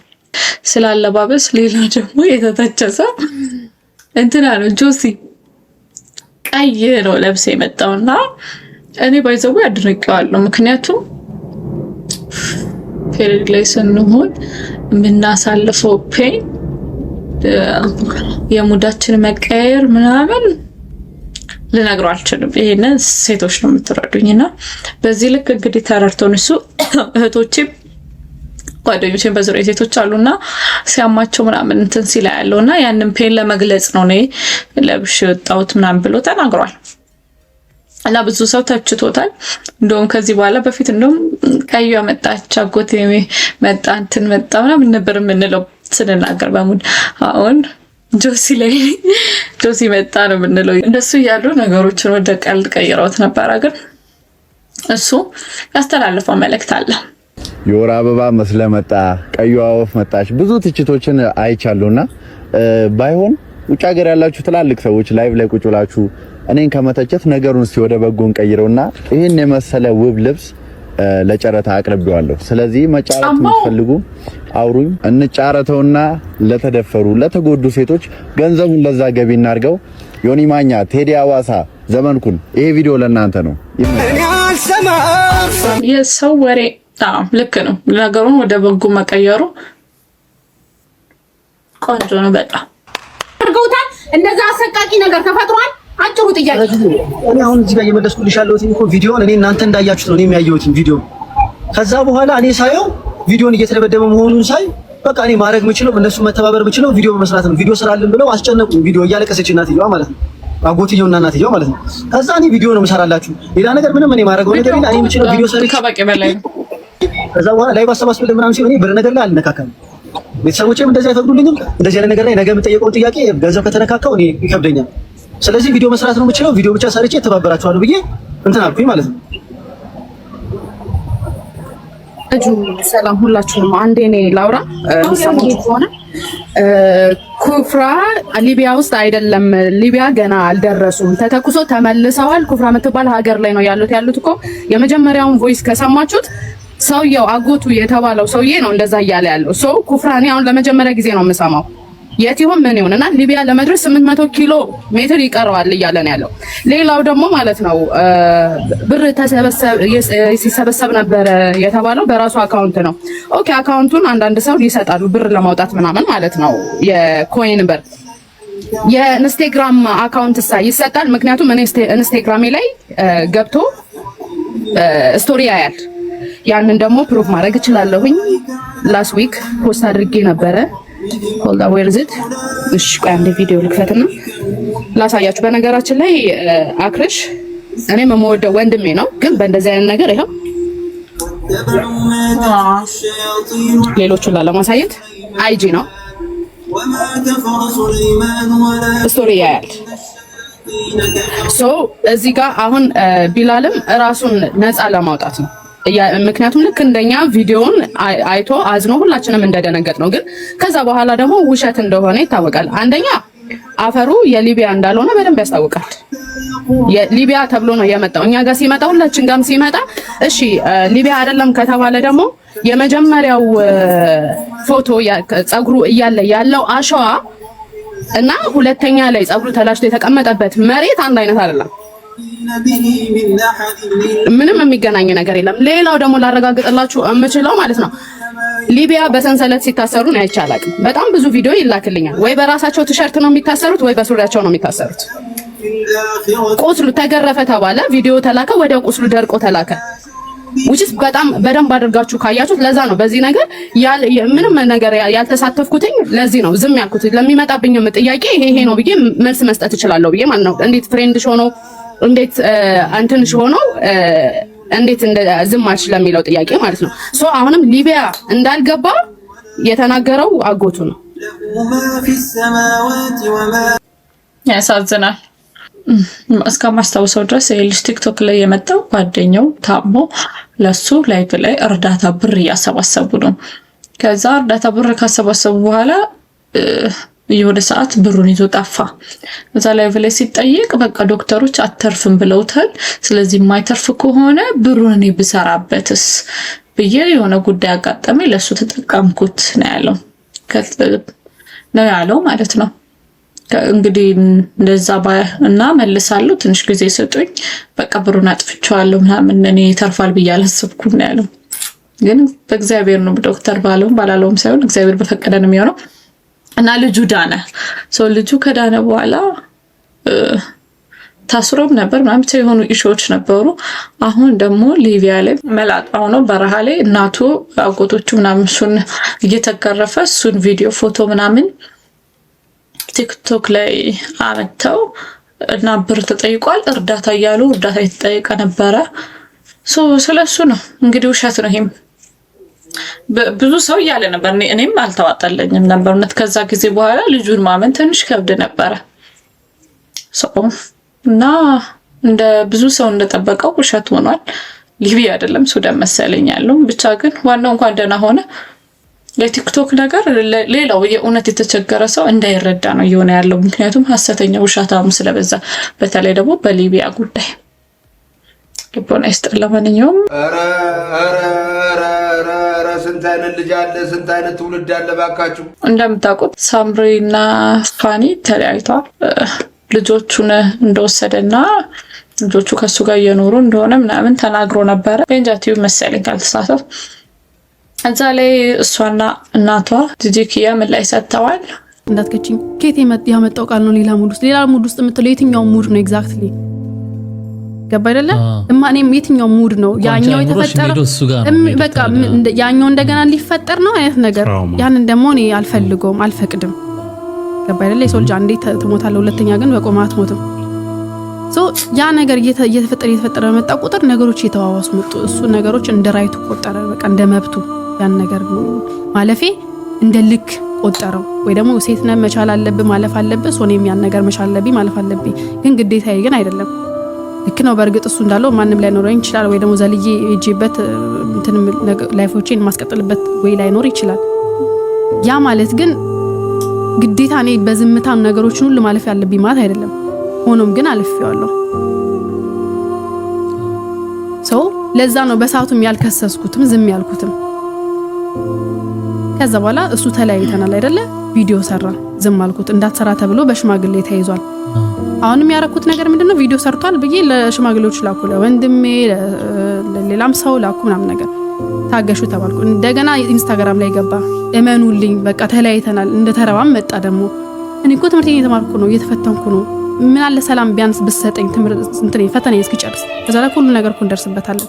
Speaker 7: ስላለባበስ ሌላ ደግሞ የተተቸሰው እንትና ነው ጆሲ ቀይ ነው ለብሰ የመጣውና እኔ ባይዘው አድርቄዋለሁ። ምክንያቱም ፔሪድ ላይ ስንሆን የምናሳልፈው ፔን የሙዳችን መቀየር ምናምን ልነግረው አልችልም። ይሄንን ሴቶች ነው የምትረዱኝና በዚህ ልክ እንግዲህ ተረድተውን እሱ እህቶቼም ጓደኞቼም በዙሪያ ሴቶች አሉና ሲያማቸው ምናምን እንትን ሲላ ያለውና ያንን ፔን ለመግለጽ ነው እኔ ለብሽ ወጣሁት ምናምን ብሎ ተናግሯል። እና ብዙ ሰው ተችቶታል። እንደውም ከዚህ በኋላ በፊት እንደውም ቀዩ መጣች አጎቴ መጣ እንትን መጣ ምናምን ነበር የምንለው ስንናገር በሙድ አሁን ጆሲ መጣ ነው የምንለው። እንደሱ እያሉ ነገሮችን ወደ ቀልድ ቀይረውት ነበረ። ግን እሱ ያስተላልፈው መልእክት አለ።
Speaker 10: የወር አበባ መስለመጣ ቀዩ ወፍ መጣች ብዙ ትችቶችን አይቻሉና ባይሆን ውጭ ሀገር ያላችሁ ትላልቅ ሰዎች ላይቭ ላይ ቁጭ ብላችሁ እኔን ከመተቸት ነገሩን እስቲ ወደ በጎን ቀይረውና ይሄን የመሰለ ውብ ልብስ ለጨረታ አቅርቤዋለሁ። ስለዚህ መጫረት የምትፈልጉ አውሩኝ፣ እንጫረተውና ለተደፈሩ ለተጎዱ ሴቶች ገንዘቡን ለዛ ገቢ እናርገው። ዮኒ ማኛ፣ ቴዲ አዋሳ፣ ዘመንኩን ይሄ ቪዲዮ ለእናንተ ነው።
Speaker 7: የሰው ወሬ ልክ ነው። ነገሩን ወደ በጎ መቀየሩ ቆንጆ ነው። በጣም
Speaker 8: አድርገውታል። እንደዛ አሰቃቂ ነገር ተፈጥሯል። አጭሩ ጥያቄ
Speaker 11: እኔ አሁን እዚህ ጋር እየመለስኩልሽ ያለሁት እኮ ቪዲዮን እኔ እናንተ እንዳያችሁት ነው የሚያየሁት ቪዲዮ። ከዛ በኋላ እኔ ሳየው ቪዲዮን እየተደበደበ መሆኑን ሳይ በቃ እኔ ማድረግ የምችለው እነሱ መተባበር የምችለው ቪዲዮ በመስራት ነው። ቪዲዮ ስራልን ብለው አስጨነቁ። ቪዲዮ እያለቀሰች እናትየዋ ማለት ነው፣ አጎትየውና እናትየዋ ማለት ነው። ከዛ እኔ ቪዲዮ ነው የምሰራላችሁ፣ ሌላ ነገር ምንም እኔ ማድረገው ነገር የለም። እኔ የምችለው ቪዲዮ ሰርቼ
Speaker 7: ከበቂ በላይ።
Speaker 11: ከዛ በኋላ ላይ ባሰባስበል ምናምን ሲሆን እኔ ብር ነገር ላይ አልነካካም። ቤተሰቦቼም እንደዚህ አይፈቅዱልኝም። እንደዚህ አይነት ነገር ላይ ነገ የምጠየቀውን ጥያቄ ገንዘብ ከተነካካው እኔ ይከብደኛል። ስለዚህ ቪዲዮ መስራት ነው የምችለው። ቪዲዮ ብቻ ሰርቼ ተባበራችኋለሁ ብዬ እንትን አልኩኝ ማለት ነው።
Speaker 12: ሰላም ሁላችሁም። አንዴ እኔ ላውራ ሰሞኑን ሆነ ኩፍራ ሊቢያ ውስጥ አይደለም፣ ሊቢያ ገና አልደረሱም፣ ተተኩሶ ተመልሰዋል። ኩፍራ የምትባል ሀገር ላይ ነው ያሉት እኮ የመጀመሪያውን ቮይስ ከሰማችሁት ሰውየው አጎቱ የተባለው ሰውዬ ነው እንደዛ እያለ ያለው ሰው ኩፍራ። እኔ አሁን ለመጀመሪያ ጊዜ ነው የምሰማው። የት ይሆን ምን ይሆንና ሊቢያ ለመድረስ 800 ኪሎ ሜትር ይቀረዋል እያለ ነው ያለው። ሌላው ደግሞ ማለት ነው ብር ሲሰበሰብ ነበር የተባለው በራሱ አካውንት ነው። ኦኬ አካውንቱን አንዳንድ ሰው ይሰጣሉ ብር ለማውጣት ምናምን ማለት ነው፣ የኮይን ብር። የኢንስታግራም አካውንት ይሰጣል። ምክንያቱም እኔ ኢንስታግራሜ ላይ ገብቶ ስቶሪ ያያል። ያንን ደግሞ ፕሩፍ ማድረግ እችላለሁኝ። ላስት ዊክ ፖስት አድርጌ ነበረ። ሆልዳ ዌርዝት እሺ፣ ቆይ አንድ ቪዲዮ ልክፈትና ላሳያችሁ። በነገራችን ላይ አክርሽ እኔ የምወደው ወንድሜ ነው፣ ግን በእንደዚህ አይነት ነገር ይሄው ሌሎቹን ላለማሳየት አይጂ ነው ስቶሪ ያያል። ሶ እዚህ ጋር አሁን ቢላልም ራሱን ነፃ ለማውጣት ነው። ምክንያቱም ልክ እንደኛ ቪዲዮውን አይቶ አዝኖ ሁላችንም እንደደነገጥ ነው። ግን ከዛ በኋላ ደግሞ ውሸት እንደሆነ ይታወቃል። አንደኛ አፈሩ የሊቢያ እንዳልሆነ በደንብ ያስታውቃል። የሊቢያ ተብሎ ነው የመጣው። እኛ ጋር ሲመጣ ሁላችን ጋርም ሲመጣ እሺ ሊቢያ አይደለም ከተባለ ደግሞ የመጀመሪያው ፎቶ ፀጉሩ እያለ ያለው አሸዋ እና ሁለተኛ ላይ ፀጉሩ ተላጭቶ የተቀመጠበት መሬት አንድ አይነት አይደለም። ምንም የሚገናኝ ነገር የለም። ሌላው ደግሞ ላረጋግጥላችሁ የምችለው ማለት ነው ሊቢያ በሰንሰለት ሲታሰሩ ነው አይቻላል። በጣም ብዙ ቪዲዮ ይላክልኛል። ወይ በራሳቸው ቲሸርት ነው የሚታሰሩት ወይ በሱሪያቸው ነው የሚታሰሩት። ቁስሉ ተገረፈ ተባለ፣ ቪዲዮ ተላከ፣ ወዲያው ቁስሉ ደርቆ ተላከ። which is በጣም በደንብ አድርጋችሁ ካያችሁት ለዛ ነው በዚህ ነገር ምንም ነገር ያልተሳተፍኩትኝ ለዚህ ነው ዝም ያልኩት ለሚመጣብኝ ጥያቄ ይሄ ነው ብዬ መልስ መስጠት እችላለሁ ብዬ ማለት ነው እንዴት ፍሬንድሽ ሆኖ እንዴት አንተንሽ ሆኖ እንዴት ዝም አልሽ ለሚለው ጥያቄ ማለት ነው ሶ አሁንም ሊቢያ እንዳልገባ የተናገረው አጎቱ ነው
Speaker 7: ያሳዝናል እስከማስታውሰው ድረስ የልጅ ቲክቶክ ላይ የመጣው ጓደኛው ታሞ ለሱ ላይቭ ላይ እርዳታ ብር እያሰባሰቡ ነው ከዛ እርዳታ ብር ካሰባሰቡ በኋላ የሆነ ሰዓት ብሩን ይዞ ጠፋ እዛ ላይቭ ላይ ሲጠይቅ በቃ ዶክተሮች አተርፍም ብለውታል ስለዚህ የማይተርፍ ከሆነ ብሩን እኔ ብሰራበትስ ብዬ የሆነ ጉዳይ አጋጠመኝ ለሱ ተጠቀምኩት ነው ያለው ማለት ነው እንግዲህ እንደዛ እና መልሳለሁ ትንሽ ጊዜ ሰጡኝ በቃ ብሩን አጥፍቻለሁ ምናምን እኔ ይተርፋል ብዬ አላሰብኩም ነው ያለው ግን በእግዚአብሔር ነው ዶክተር ባላለውም ሳይሆን እግዚአብሔር በፈቀደ ነው የሚሆነው እና ልጁ ዳነ ሰው ልጁ ከዳነ በኋላ ታስሮም ነበር ምናምን የሆኑ ኢሹዎች ነበሩ አሁን ደግሞ ሊቢያ ላይ መላጣ ሆኖ በረሃ ላይ እናቱ አጎቶቹ ምናምን እሱን እየተገረፈ እሱን ቪዲዮ ፎቶ ምናምን ቲክቶክ ላይ አመጣው እና ብር ተጠይቋል እርዳታ እያሉ እርዳታ የተጠየቀ ነበረ ስለሱ ነው እንግዲህ ውሸት ነው ይሄም ብዙ ሰው ያለ ነበር እኔም አልተዋጣለኝም ነበርነት ከዛ ጊዜ በኋላ ልጁን ማመን ትንሽ ከብድ ነበረ እና እንደ ብዙ ሰው እንደጠበቀው ውሸት ሆኗል ሊቢያ አይደለም ሱዳን መሰለኝ ያለው ብቻ ግን ዋናው እንኳን ደህና ሆነ ለቲክቶክ ነገር ሌላው የኡነት የተቸገረ ሰው እንዳይረዳ ነው የሆነ ያለው ምክንያቱም ሐሰተኛ ውሸታም ስለበዛ በተለይ ደግሞ በሊቢያ ጉዳይ ልቦና ይስጥር ለማንኛውም
Speaker 13: ስንት አይነት ልጅ አለ ስንት አይነት ትውልድ አለ ባካችሁ
Speaker 7: እንደምታውቁት ሳምሪና ፋኒ ተለያይተዋል ልጆቹን እንደወሰደና ልጆቹ ከሱ ጋር እየኖሩ እንደሆነ ምናምን ተናግሮ ነበር በእንጃቲው መሰለኝ ካልተሳሳተ እዛ ላይ እሷና እናቷ ጂጂኪያ ምን ላይ ሰጥተዋል
Speaker 12: እንዳትከቺኝ ኬት ያመጣው ቃል ነው ሌላ ሙድ ውስጥ የምትለው የትኛው ሙድ ነው ኤግዛክትሊ ገባ አይደለ እማኔም የትኛው ሙድ ነው ያኛው የተፈጠረው በቃ ያኛው እንደገና ሊፈጠር ነው አይነት ነገር ያንን ደግሞ እኔ አልፈልገውም አልፈቅድም ገባ አይደለ የሶልጃ አንዴ ተሞታለ ሁለተኛ ግን በቆማት ሞትም ያ ነገር እየተፈጠረ መጣ ቁጥር ነገሮች እየተዋዋሱ መጡ እሱ ነገሮች እንደ ራይቱ ቆጠረ በቃ እንደ መብቱ ያን ነገር ማለፌ እንደ ልክ ቆጠረው ወይ ደግሞ ሴት ነህ መቻል አለብህ ማለፍ አለብህ ሶኔም ያን ነገር መቻል አለብኝ ማለፍ አለብኝ ግን ግዴታዬ ግን አይደለም ልክ ነው በርግጥ እሱ እንዳለው ማንም ላይ ኖር ይችላል ወይ ደግሞ ዘልዬ እጄበት እንትን ላይፎችን ማስቀጥልበት ወይ ላይ ኖር ይችላል ያ ማለት ግን ግዴታ እኔ በዝምታም ነገሮችን ሁሉ ማለፍ ያለብኝ ማለት አይደለም ሆኖም ግን አልፌዋለሁ ለዛ ነው በሰዓቱም ያልከሰስኩትም ዝም ያልኩትም ከዛ በኋላ እሱ ተለያይተናል አይደለ ቪዲዮ ሰራ ዝም አልኩት እንዳትሰራ ተብሎ በሽማግሌ ተይዟል አሁንም ያረኩት ነገር ምንድነው ቪዲዮ ሰርቷል ብዬ ለሽማግሌዎች ላኩ ለወንድሜ ለሌላም ሰው ላኩ ምናምን ነገር ታገሹ ተባልኩ እንደገና ኢንስታግራም ላይ ገባ እመኑልኝ በቃ ተለያይተናል እንደተረባም መጣ ደግሞ እኔ እኮ ትምህርቴን እየተማርኩ ነው እየተፈተንኩ ነው ምን አለ ሰላም ቢያንስ ብሰጠኝ ትምህርት እንትን ፈተና እስኪጨርስ ከዛ ላይ ሁሉ ነገር እንደርስበታለን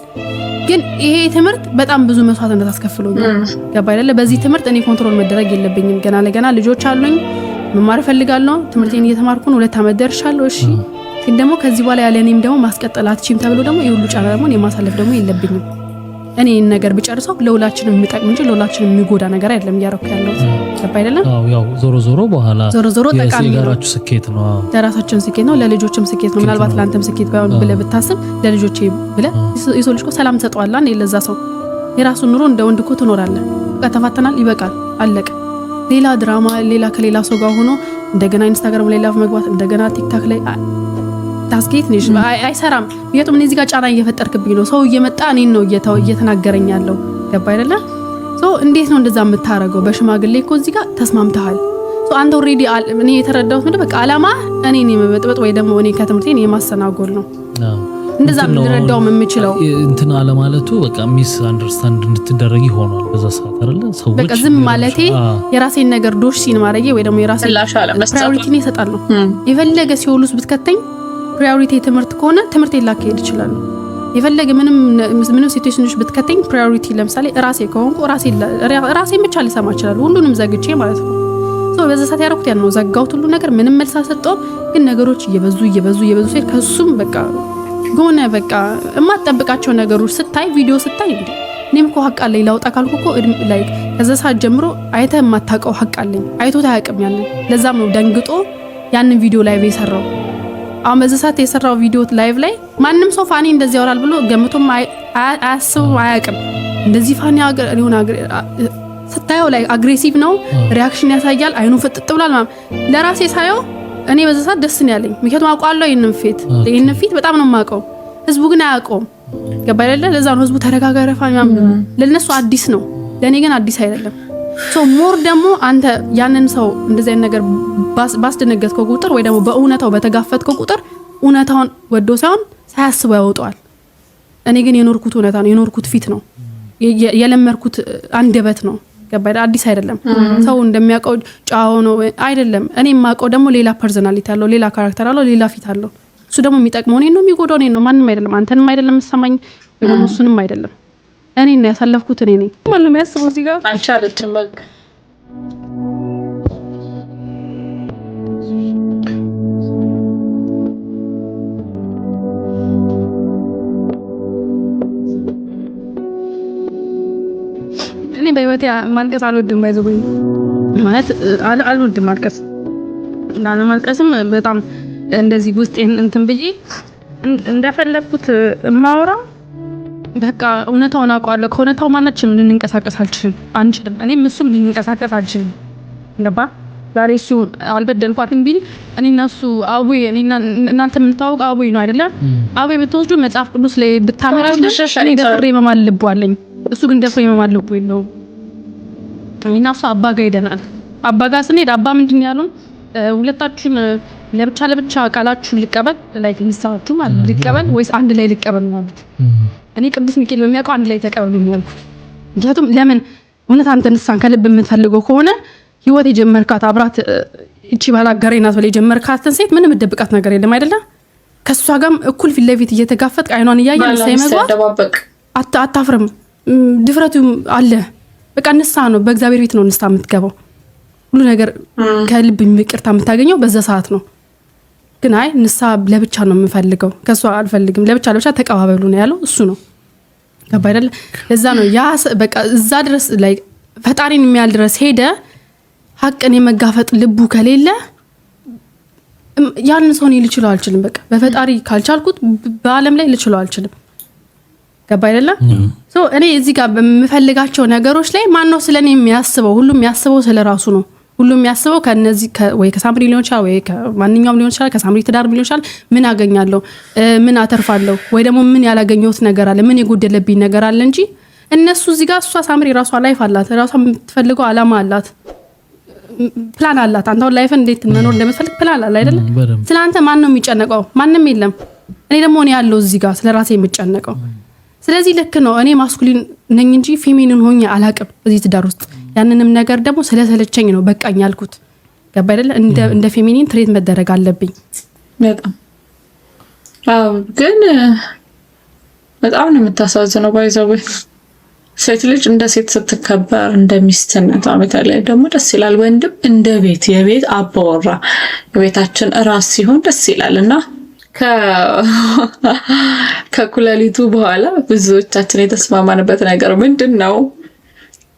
Speaker 12: ግን ይሄ ትምህርት በጣም ብዙ መስዋዕትነት አስከፍሎኛል ገባ አይደለ በዚህ ትምህርት እኔ ኮንትሮል መደረግ የለብኝም ገና ለገና ልጆች አሉኝ መማር ፈልጋለሁ ትምህርቴን እየተማርኩ ነው 2 አመት ደርሻለሁ እሺ ግን ደግሞ ከዚህ በኋላ ያለ እኔም ደግሞ ማስቀጠል አትችይም ተብሎ ደግሞ ይሁሉ ጫና ደግሞ የማሳለፍ ደግሞ የለብኝም እኔ ነገር ብጨርሰው ለሁላችንም የሚጠቅም እንጂ ለሁላችንም የሚጎዳ ነገር አይደለም ያረኩ ያለው ገባ አይደለም
Speaker 14: ያው ዞሮ በኋላ ዞሮ ጠቃሚ የጋራችሁ ስኬት ነው
Speaker 12: ለራሳችን ስኬት ነው ለልጆችም ስኬት ነው ምናልባት ላንተም ስኬት ባይሆን ብለህ ብታስብ ለልጆቼ ብለህ የሰው ልጅ እኮ ሰላም ሰጠዋላ እንዴ ለዛ ሰው የራሱን ኑሮ እንደ ወንድ እኮ ትኖራለህ በቃ ተፋተናል ይበቃል አለቀ ሌላ ድራማ ሌላ ከሌላ ሰው ጋር ሆኖ እንደገና ኢንስታግራም ላይ ላይቭ መግባት እንደገና ቲክታክ ላይ ታስጌት ነሽ አይሰራም የቱም እዚህ ጋር ጫና እየፈጠርክብኝ ነው ሰው እየመጣ እኔን ነው እየተናገረኝ ያለው ገባ አይደለ እንዴት ነው እንደዛ የምታረገው በሽማግሌ እኮ እዚህ ጋር ተስማምተሃል አንተ ኦሬዲ እኔ የተረዳሁት ምንድነው በቃ አላማ እኔን የመበጥበጥ ወይ ደግሞ እኔ ከትምህርቴን የማሰናጎል ነው እንደዛ ልረዳው የምችለው
Speaker 14: እንትን አለ ማለቱ በቃ ሚስ አንደርስታንድ እንድትደረጊ ሆኗል በዛ ሰዓት አይደለ ሰዎች
Speaker 12: በቃ ዝም ማለቴ የራሴን ነገር ዶሽ ሲን ማረጌ ወይ ደግሞ የራሴን ፕራዮሪቲ ነው ይሰጣለሁ የፈለገ ሲወሉስ ብትከተኝ ፕራዮሪቲ ትምህርት ከሆነ ትምህርት ላከሄድ ይችላል የፈለገ ምንም ሲቹዌሽንሽ ብትከተኝ ፕራዮሪቲ ለምሳሌ ራሴ ከሆንኩ ራሴ ብቻ ልሰማ ይችላል ሁሉንም ዘግቼ ማለት ነው። በዛ ሰዓት ያደረኩት ያን ነው። ዘጋውት ሁሉ ነገር ምንም መልስ አልሰጠውም። ግን ነገሮች እየበዙ ሲሄድ ከሱም በቃ ጎነ በቃ የማትጠብቃቸው ነገሮች ስታይ ቪዲዮ ስታይ እንዴ እኔም እኮ ሀቅ አለኝ ላውጣ ካልኩ እኮ ላይክ ከዛ ሰዓት ጀምሮ አይተህ የማታውቀው ሀቅ አለኝ አይቶት አያውቅም ያንን። ለዛም ነው ደንግጦ ያንን ቪዲዮ ላይቭ የሰራው። አሁን በዛ ሰዓት የሰራው ቪዲዮ ላይቭ ላይ ማንም ሰው ፋኒ እንደዚህ ያወራል ብሎ ገምቶም አያስብም አያውቅም። እንደዚህ ፋኒ ሊሆን ስታየው ላይ አግሬሲቭ ነው ሪአክሽን ያሳያል አይኑ ፍጥጥ ብሏል ማለት ለራሴ ሳየው እኔ በዛ ሰዓት ደስ ነው ያለኝ። ምክንያቱም አውቃለሁ ይሄንን ፊት በጣም ነው የማውቀው። ህዝቡ ግን አያውቀውም። ገባ አይደለ? ለዛ ነው ህዝቡ ተረጋጋረ ፋኒ ለነሱ አዲስ ነው ለኔ ግን አዲስ አይደለም። ሞር ደግሞ አንተ ያንን ሰው እንደዚህ አይነት ነገር ባስደነገጥከው ቁጥር ወይ ደግሞ በእውነታው በተጋፈጥከው ቁጥር እውነታውን ወዶ ሳይሆን ሳያስበው ያወጣዋል። እኔ ግን የኖርኩት እውነታ ነው የኖርኩት ፊት ነው የለመርኩት አንደበት ነው። ገባ አይደል? አዲስ አይደለም። ሰው እንደሚያውቀው ጫው ነው አይደለም። እኔ የማውቀው ደግሞ ሌላ ፐርሰናሊቲ አለው ሌላ ካራክተር አለው ሌላ ፊት አለው። እሱ ደግሞ የሚጠቅመው እኔ ነው የሚጎዳው እኔ ነው ማንንም አይደለም። አንተንም አይደለም ሰማኝ ወይ ደግሞ እሱንም አይደለም። እኔ ነው ያሳለፍኩት እኔ ነኝ። ማንም የሚያስበው እዚህ ጋር አንቺ አለችም በቃ እኔ በህይወቴ ማልቀስ አልወድም። ባይዘው ማለት አልወድም ማልቀስ ላለማልቀስም በጣም እንደዚህ ውስጤን እንትን ብዬ እንደፈለኩት ማውራ በቃ እውነታውን አውቀዋለሁ። ከእውነታው ማናችንም ልንንቀሳቀስ አንችልም። እኔም እሱም ልንንቀሳቀስ አንችልም። ገባ? ዛሬ እሱ አልበደልኳትም ቢል እኔና እሱ አቡዬ እናንተ የምታውቁ አቡዬ ነው አይደለ? አቡዬ ብትወስዱ መጽሐፍ ቅዱስ ላይ ብታመራችሁ እኔ ደፍሬ መማልልቡ አለኝ። እሱ ግን ደፍሬ መማልልቡ ነው። እኔና እሱ አባ ጋር ሄደናል። አባ ጋር ስንሄድ አባ ምንድን ያሉን ሁለታችን ለብቻ ቃላችሁን ልቀበል ላይክ ልሳችሁ ማለት ልቀበል ወይስ አንድ ላይ ልቀበል ማለት እኔ ቅዱስ ሚካኤል በሚያውቀው አንድ ላይ ተቀበሉ የሚያልኩ። ምክንያቱም ለምን እውነት አንተ ንሳን ከልብ የምትፈልገው ከሆነ ህይወት የጀመርካት አብራት እቺ ባላጋሬ ናት ብለህ የጀመርካትን ሴት ምንም ደብቃት ነገር የለም አይደለ? ከሷ ጋርም እኩል ፊት ለፊት እየተጋፈጥክ አይኗን እያየን ሳይመግባ አታፍርም። ድፍረቱ አለ። በቃ ንሳ ነው በእግዚአብሔር ቤት ነው ንሳ የምትገባው። ሁሉ ነገር ከልብ ይቅርታ የምታገኘው በዛ ሰዓት ነው። ግን አይ ንሳ ለብቻ ነው የምፈልገው ከሷ አልፈልግም ለብቻ ተቀባበሉ ነው ያለው እሱ ነው። ገባ አይደለ? ለዛ ነው ያ በቃ እዛ ድረስ ላይ ፈጣሪን የሚያል ድረስ ሄደ ሀቅን የመጋፈጥ ልቡ ከሌለ ያን ሰው ነው ልችለው አልችልም። በቃ በፈጣሪ ካልቻልኩት በአለም ላይ ልችለው አልችልም። ገባ አይደለ? እኔ እዚህ ጋር በምፈልጋቸው ነገሮች ላይ ማን ነው ስለኔ የሚያስበው? ሁሉም የሚያስበው ስለራሱ ነው። ሁሉም የሚያስበው ከነዚህ ወይ ከሳምሪ ሊሆን ይችላል ወይ ከማንኛውም ሊሆን ይችላል ከሳምሪ ትዳር ሊሆን ይችላል። ምን አገኛለሁ ምን አተርፋለሁ ወይ ደግሞ ምን ያላገኘሁት ነገር አለ ምን የጎደለብኝ ነገር አለ እንጂ እነሱ እዚህ ጋር እሷ ሳምሪ ራሷ ላይፍ አላት ራሷ የምትፈልገው አላማ አላት ፕላን አላት። አንተው ላይፍ እንዴት መኖር እንደምትፈልግ ፕላን አለ አይደለ? ስለአንተ ማን ነው የሚጨነቀው? ማንም የለም። እኔ ደግሞ እኔ ያለው እዚህ ጋር ስለራሴ የምጨነቀው። ስለዚህ ልክ ነው እኔ ማስኩሊን ነኝ እንጂ ፌሚኒን ሆኜ አላቅም እዚህ ትዳር ውስጥ። ያንንም ነገር ደግሞ ስለሰለቸኝ ነው በቃኝ ያልኩት። ገባ አይደለ? እንደ ፌሚኒን ትሬት መደረግ አለብኝ በጣም።
Speaker 7: አዎ ግን በጣም ነው የምታሳዝነው። ባይዘው ሴት ልጅ እንደ ሴት ስትከበር እንደ ሚስትነት በተለይ ደግሞ ደስ ይላል። ወንድም እንደ ቤት የቤት አባወራ የቤታችን ራስ ሲሆን ደስ ይላልና ከኩላሊቱ በኋላ ብዙዎቻችን የተስማማንበት ነገር ምንድነው?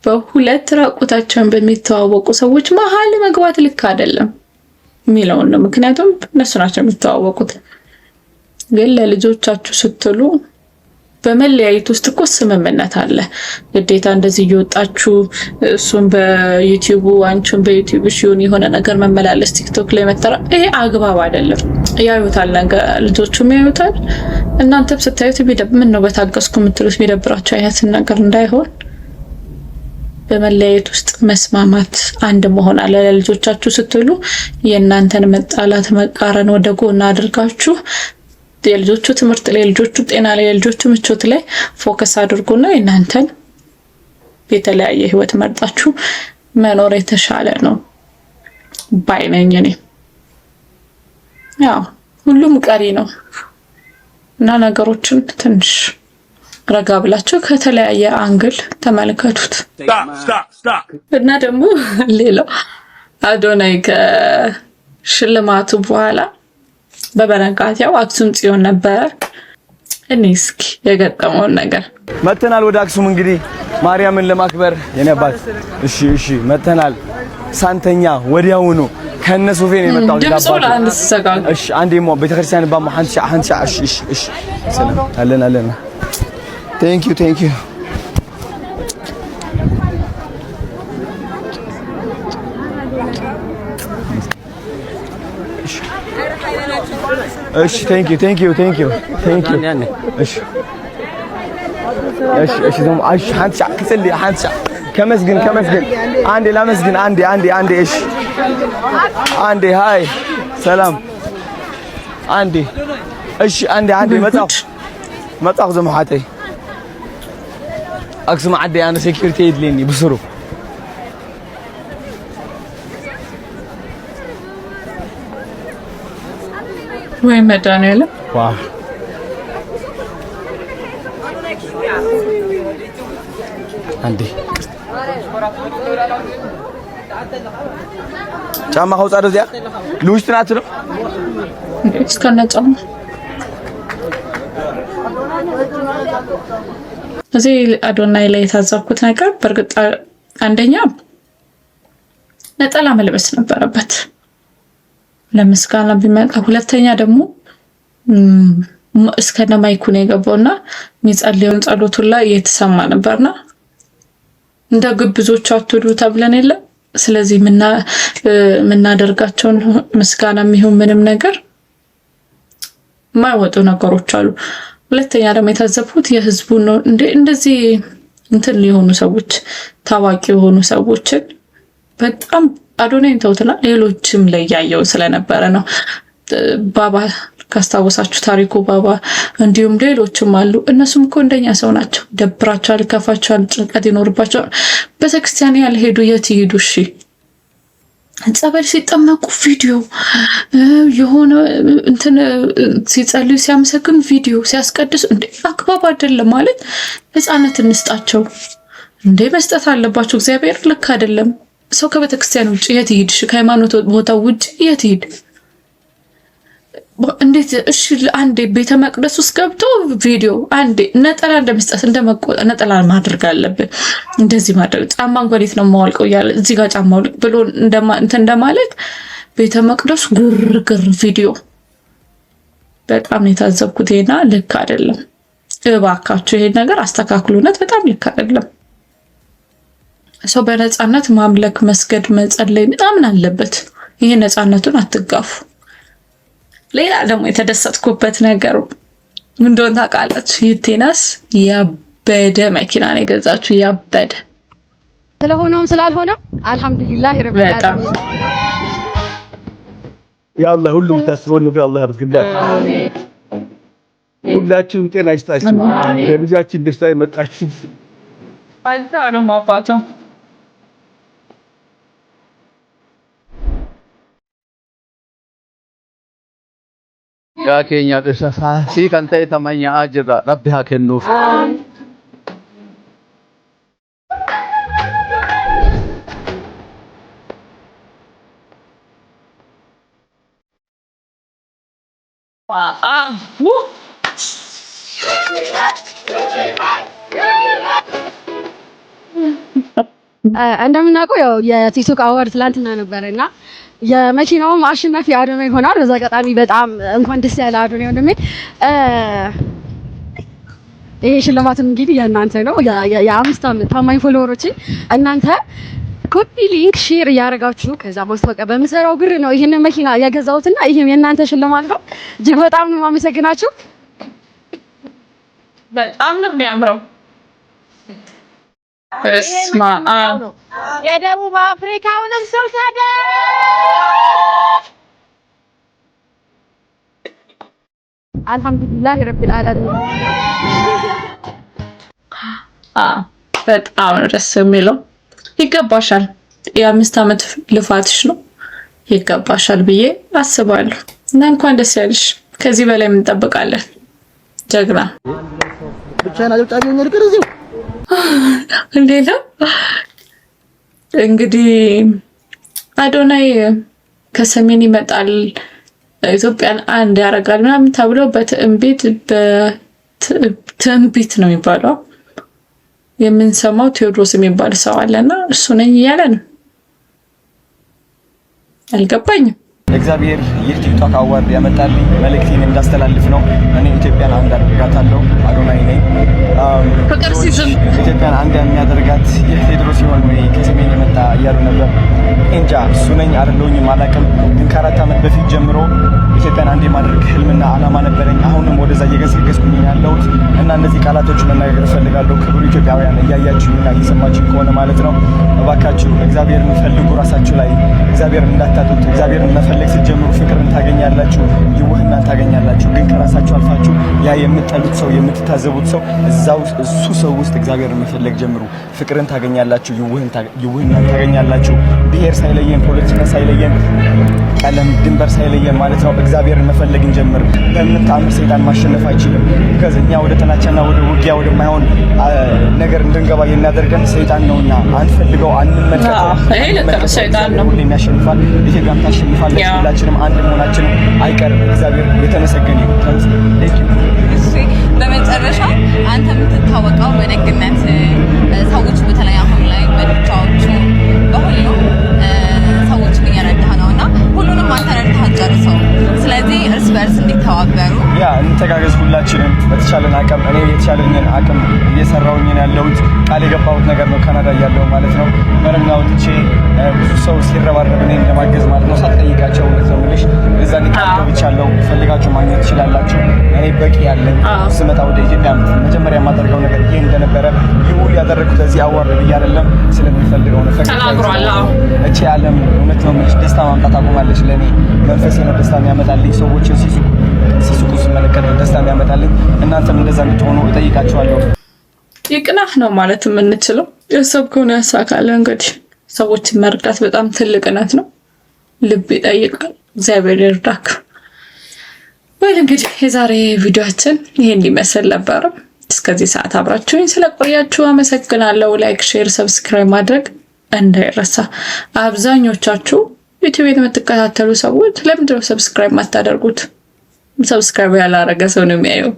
Speaker 7: በሁለት ራቁታቸውን በሚተዋወቁ ሰዎች መሀል መግባት ልክ አይደለም የሚለው ነው። ምክንያቱም እነሱ ናቸው የሚተዋወቁት። ግን ለልጆቻችሁ ስትሉ በመለያየት ውስጥ እኮ ስምምነት አለ። ግዴታ እንደዚህ እየወጣችሁ እሱን በዩቲዩብ አንቺን በዩቲዩብ ሲሆን የሆነ ነገር መመላለስ ቲክቶክ ላይ መተራ ይሄ አግባብ አይደለም። ያዩታል ነገር ልጆቹም ያዩታል። እናንተም ስታዩት ምን ነው በታገስኩ የምትሉት የሚደብራቸው አይነት ነገር እንዳይሆን በመለያየት ውስጥ መስማማት አንድ መሆን አለ። ለልጆቻችሁ ስትሉ የእናንተን መጣላት መቃረን ወደ ጎን አድርጋችሁ የልጆቹ ትምህርት ላይ የልጆቹ ጤና ላይ የልጆቹ ምቾት ላይ ፎከስ አድርጉና እናንተን የተለያየ ህይወት መርጣችሁ መኖር የተሻለ ነው ባይነኝ። እኔ ያው ሁሉም ቀሪ ነው። እና ነገሮችን ትንሽ ረጋ ብላችሁ ከተለያየ አንግል ተመልከቱት። እና ደግሞ ሌላው አዶናይ ከሽልማቱ በኋላ በበነጋታው አክሱም ጽዮን ነበረ። እኔ እስኪ የገጠመውን ነገር
Speaker 9: መተናል ወደ አክሱም እንግዲህ ማርያምን ለማክበር የኔ አባት። እሺ መተናል። ሳንተኛ ወዲያውኑ ከነ ሶፌ ነው የመጣው። እሺ አንዴሞ ቤተክርስቲያን ባማ አንቺ እሺ ሰላም አለን ቴንክ ዩ እሺ ቴንክ ዩ እሺ ደሞ አንቺ ክስልይ አንቺ ከመስግን አንዴ ላመስግን አንዴ እሺ አንዴ ሃይ ሰላም አንዴ እሺ አንዴ መጣሁ ዘመሓተይ አክሱም ዓዲ አነ ሴኩሪቲ ይድልኒ ብስሩ
Speaker 7: ወይ መድኃኒዓለም
Speaker 9: ዋው አንዴ ጫማ ኸውፃ ደዚያ ልውሽት ናት ነው
Speaker 7: እስከነ ጫማ እዚህ አዶናይ ላይ የታዘብኩት ነገር በእርግጥ አንደኛ ነጠላ መልበስ ነበረበት ለምስጋና ቢመጣ፣ ሁለተኛ ደግሞ እስከነ ማይኩ ነው የገባውና የሚጸልየውን ጸሎቱን ላይ የተሰማ ነበርና እንደ ግብዞች አትዱ ተብለን የለ። ስለዚህ ምናደርጋቸውን ምስጋና የሚሆን ምንም ነገር ማይወጡ ነገሮች አሉ። ሁለተኛ ደግሞ የታዘብኩት የህዝቡ ነው እንደዚህ እንትን የሆኑ ሰዎች ታዋቂ የሆኑ ሰዎችን በጣም አዶናይን ተውትና ሌሎችም ላይ ያየው ስለነበረ ነው። ባባ ካስታወሳችሁ ታሪኩ ባባ እንዲሁም ሌሎችም አሉ። እነሱም እኮ እንደኛ ሰው ናቸው። ደብራቸዋል፣ ከፋቸዋል፣ ጭንቀት ይኖርባቸዋል። ቤተክርስቲያን ያልሄዱ የት ይሄዱ? እሺ ጸበል ሲጠመቁ ቪዲዮ የሆነ እንትን ሲጸልዩ ሲያመሰግኑ ቪዲዮ ሲያስቀድሱ እንዴ አክባብ አይደለም ማለት። ህፃናት እንስጣቸው እንዴ መስጠት አለባቸው። እግዚአብሔር ልክ አይደለም። ሰው ከቤተክርስቲያን ውጭ የት ይሄድ? ከሃይማኖት ቦታ ውጭ የት ይሄድ? እንዴት እሺ አንዴ ቤተ መቅደስ ውስጥ ገብቶ ቪዲዮ አንዴ ነጠላ እንደመስጠት እንደመቆጣ ነጠላ ማድረግ አለብን። እንደዚህ ማድረግ ጫማ እንግዲህ ነው ማውልቀው ያለ እዚህ ጋር ጫማው ብሎ እንደማለት ቤተ መቅደስ ግርግር ቪዲዮ በጣም የታዘብኩትና ልክ አይደለም። እባካችሁ ይሄን ነገር አስተካክሉነት። በጣም ልክ አይደለም። ሰው በነፃነት ማምለክ፣ መስገድ፣ መጸለይ በጣም አለበት። ይሄ ነፃነቱን አትጋፉ። ሌላ ደግሞ የተደሰትኩበት ነገር ምን እንደሆነ ታውቃላችሁ? ይቴናስ ያበደ መኪና ነው የገዛችሁ። ያበደ
Speaker 15: ስለሆነም ስላልሆነም አልহামዱሊላህ ረብል ዓለሚን
Speaker 16: ያአላህ ሁሉም ታስቦን በአላህ ያርግልን። አሜን። ሁላችሁም ጤና ይስጣችሁ። ለልጃችን ደስታ ይመጣችሁ።
Speaker 7: ባልታሩ ማፋቶ
Speaker 10: yaa keenya dhisaasii kan ta'e tamanyaa jirra rabbi haa kennuuf.
Speaker 15: እንደምናውቀው ያው የቲክቶክ አዋርድ ትላንትና ነበርና የመኪናውም አሸናፊ አዶናይ ሆኗል። በዛ አጋጣሚ በጣም እንኳን ደስ ያለ አዶናይ ወንድሜ። ይሄ ሽልማት እንግዲህ የእናንተ ነው። የአምስት ዓመት ታማኝ ፎሎወሮች እናንተ ኮፒ ሊንክ ሼር እያደረጋችሁ ከዛ ማስታወቂያ በምሰራው ብር ነው ይሄንን መኪና ያገዛሁትና ይሄም የእናንተ ሽልማት ነው። እጅግ በጣም ነው የማመሰግናችሁ።
Speaker 7: በጣም ነው የሚያምረው። እስማ
Speaker 15: የደቡብ አፍሪካውንም ሰው ታደ አልহামዱሊላህ ረብል ዓለሚን።
Speaker 7: በጣም ደስ የሚለው ይገባሻል። የ5 ዓመት ልፋትሽ ነው ይገባሻል ብዬ አስባለሁ እና እንኳን ደስ ያለሽ። ከዚህ በላይ እንጠብቃለን። ጀግና
Speaker 11: ብቻዬን አጨብጫቢ ሆኜ ልቅር እዚሁ
Speaker 7: ሌላ እንግዲህ አዶናይ ከሰሜን ይመጣል ኢትዮጵያን አንድ ያደርጋል ምናምን ተብሎ በትንቢት ነው የሚባለው የምንሰማው ቴዎድሮስ የሚባል ሰው አለና እሱ ነኝ እያለ ነው። አልገባኝም።
Speaker 9: እግዚአብሔር ይህ ቲክቶክ አዋርድ ያመጣልኝ መልእክቴን እንዳስተላልፍ ነው። እኔ ኢትዮጵያን አንድ አድርጋታለሁ። አዶናይ ነኝ።
Speaker 7: ፍቅር ሲዝም
Speaker 9: ኢትዮጵያን አንድ የሚያደርጋት ይህ ቴዎድሮስ ሲሆን ወይ ከሰሜን የመጣ እያሉ ነበር። እንጃ እሱ ነኝ አይደለሁኝም አላውቅም። ግን ከ4 ዓመት በፊት ጀምሮ ኢትዮጵያን አንድ የማድረግ ህልምና አላማ ነበረኝ። አሁንም ወደዛ እየገሰገስኩኝ ያለሁት እና እነዚህ ቃላቶች መናገር እፈልጋለሁ። ክቡር ኢትዮጵያውያን እያያችሁና እየሰማችሁ ከሆነ ማለት ነው እባካችሁ እግዚአብሔርን ፈልጉ። ራሳችሁ ላይ እግዚአብሔርን እንዳታጡት። እግዚአብሔርን መፈለግ ስትጀምሩ ፍቅርን ታገኛላችሁ፣ ይውህናን ታገኛላችሁ። ግን ከራሳችሁ አልፋችሁ ያ የምትጠሉት ሰው የምትታዘቡት ሰው እዛው እሱ ሰው ውስጥ እግዚአብሔርን መፈለግ ጀምሩ። ፍቅርን ታገኛላችሁ፣ ይውህናን ታገኛላችሁ። ብሔር ሳይለየን፣ ፖለቲካ ሳይለየን፣ ቀለም ድንበር ሳይለየን ማለት ነው እግዚአብሔርን መፈለግ እንጀምር። በምን ተአምር ሰይጣን ማሸነፍ አይችልም። ከዚህኛ ወደ ጥላቻና ወደ ውጊያ ወደማይሆን ነገር እንድንገባ የሚያደርገን ሰይጣን ነውና አንፈልገው፣ አንመልከተው።
Speaker 7: ሰይጣን ነው
Speaker 9: ሁሌም ያሸንፋል። ኢትዮጵያም ታሸንፋለች። ሁላችንም አንድ መሆናችን አይቀርም። እግዚአብሔር የተመሰገነ ይሁን።
Speaker 17: በመጨረሻ አንተ የምትታወቀው በደግነት ሰዎች በተለይ አሁን ላይ በድቻዎቹ በሁሉ ሰዎችን እየረዳህ ነውና ሁሉንም አንተ ረድተህ አትጨርሰው። ስለዚህ እርስ በእርስ እንዲተባበሩ
Speaker 9: እንተጋገዝ። ሁላችንም በተቻለን አቅም እኔ የተቻለኝን አቅም እየሰራሁኝ ያለሁት ቃል የገባሁት ነገር ነው። ካናዳ እያለሁ ማለት ነው መረና ወጥቼ ብዙ ሰው ሲረባረብ እኔን ለማገዝ ማለት ነው ሳትጠይቃቸው እውነት ነው የምልሽ እዛ ቃል ገብቻለሁ። ፈልጋችሁ ማግኘት ትችላላችሁ። እኔ በቂ ያለኝ ስመጣ ወደ ኢትዮጵያ መጀመሪያ የማደርገው ነገር ይሄ እንደነበረ ይሁን ያደረኩት እዚህ አዋርድ ብዬ አይደለም ስለምፈልገው ነው።
Speaker 7: ተናግሯል።
Speaker 9: እቺ ዓለም እውነት ነው የምልሽ ደስታ ማምጣት አቁማለች። ለኔ መንፈሴ ነው ደስታ የሚያመጣልኝ። ሰዎችን ሲስቁ ስመለከት ደስታ የሚያመጣልኝ። እናንተም እንደዛ እንድትሆኑ እጠይቃችኋለሁ።
Speaker 7: ይቅናህ ነው ማለት የምንችለው። የሰብከውን ያሳካል። እንግዲህ ሰዎችን መርዳት በጣም ትልቅነት ነው። ልብ ይጠይቃል። እግዚአብሔር ይርዳክ። ወይል እንግዲህ የዛሬ ቪዲዮአችን ይሄን ሊመስል ነበር። እስከዚህ ሰዓት አብራችሁኝ ስለቆያችሁ አመሰግናለሁ። ላይክ፣ ሼር፣ ሰብስክራይብ ማድረግ እንዳይረሳ። አብዛኞቻችሁ ዩቲዩብ የምትከታተሉ ሰዎች ለምንድነው ሰብስክራይብ ማታደርጉት? ሰብስክራይብ ያላረገ ሰው ነው የሚያየው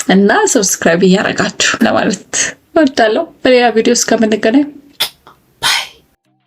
Speaker 7: እና ሰብስክራይብ እያረጋችሁ ለማለት እወዳለሁ። በሌላ ቪዲዮ እስከምንገናኝ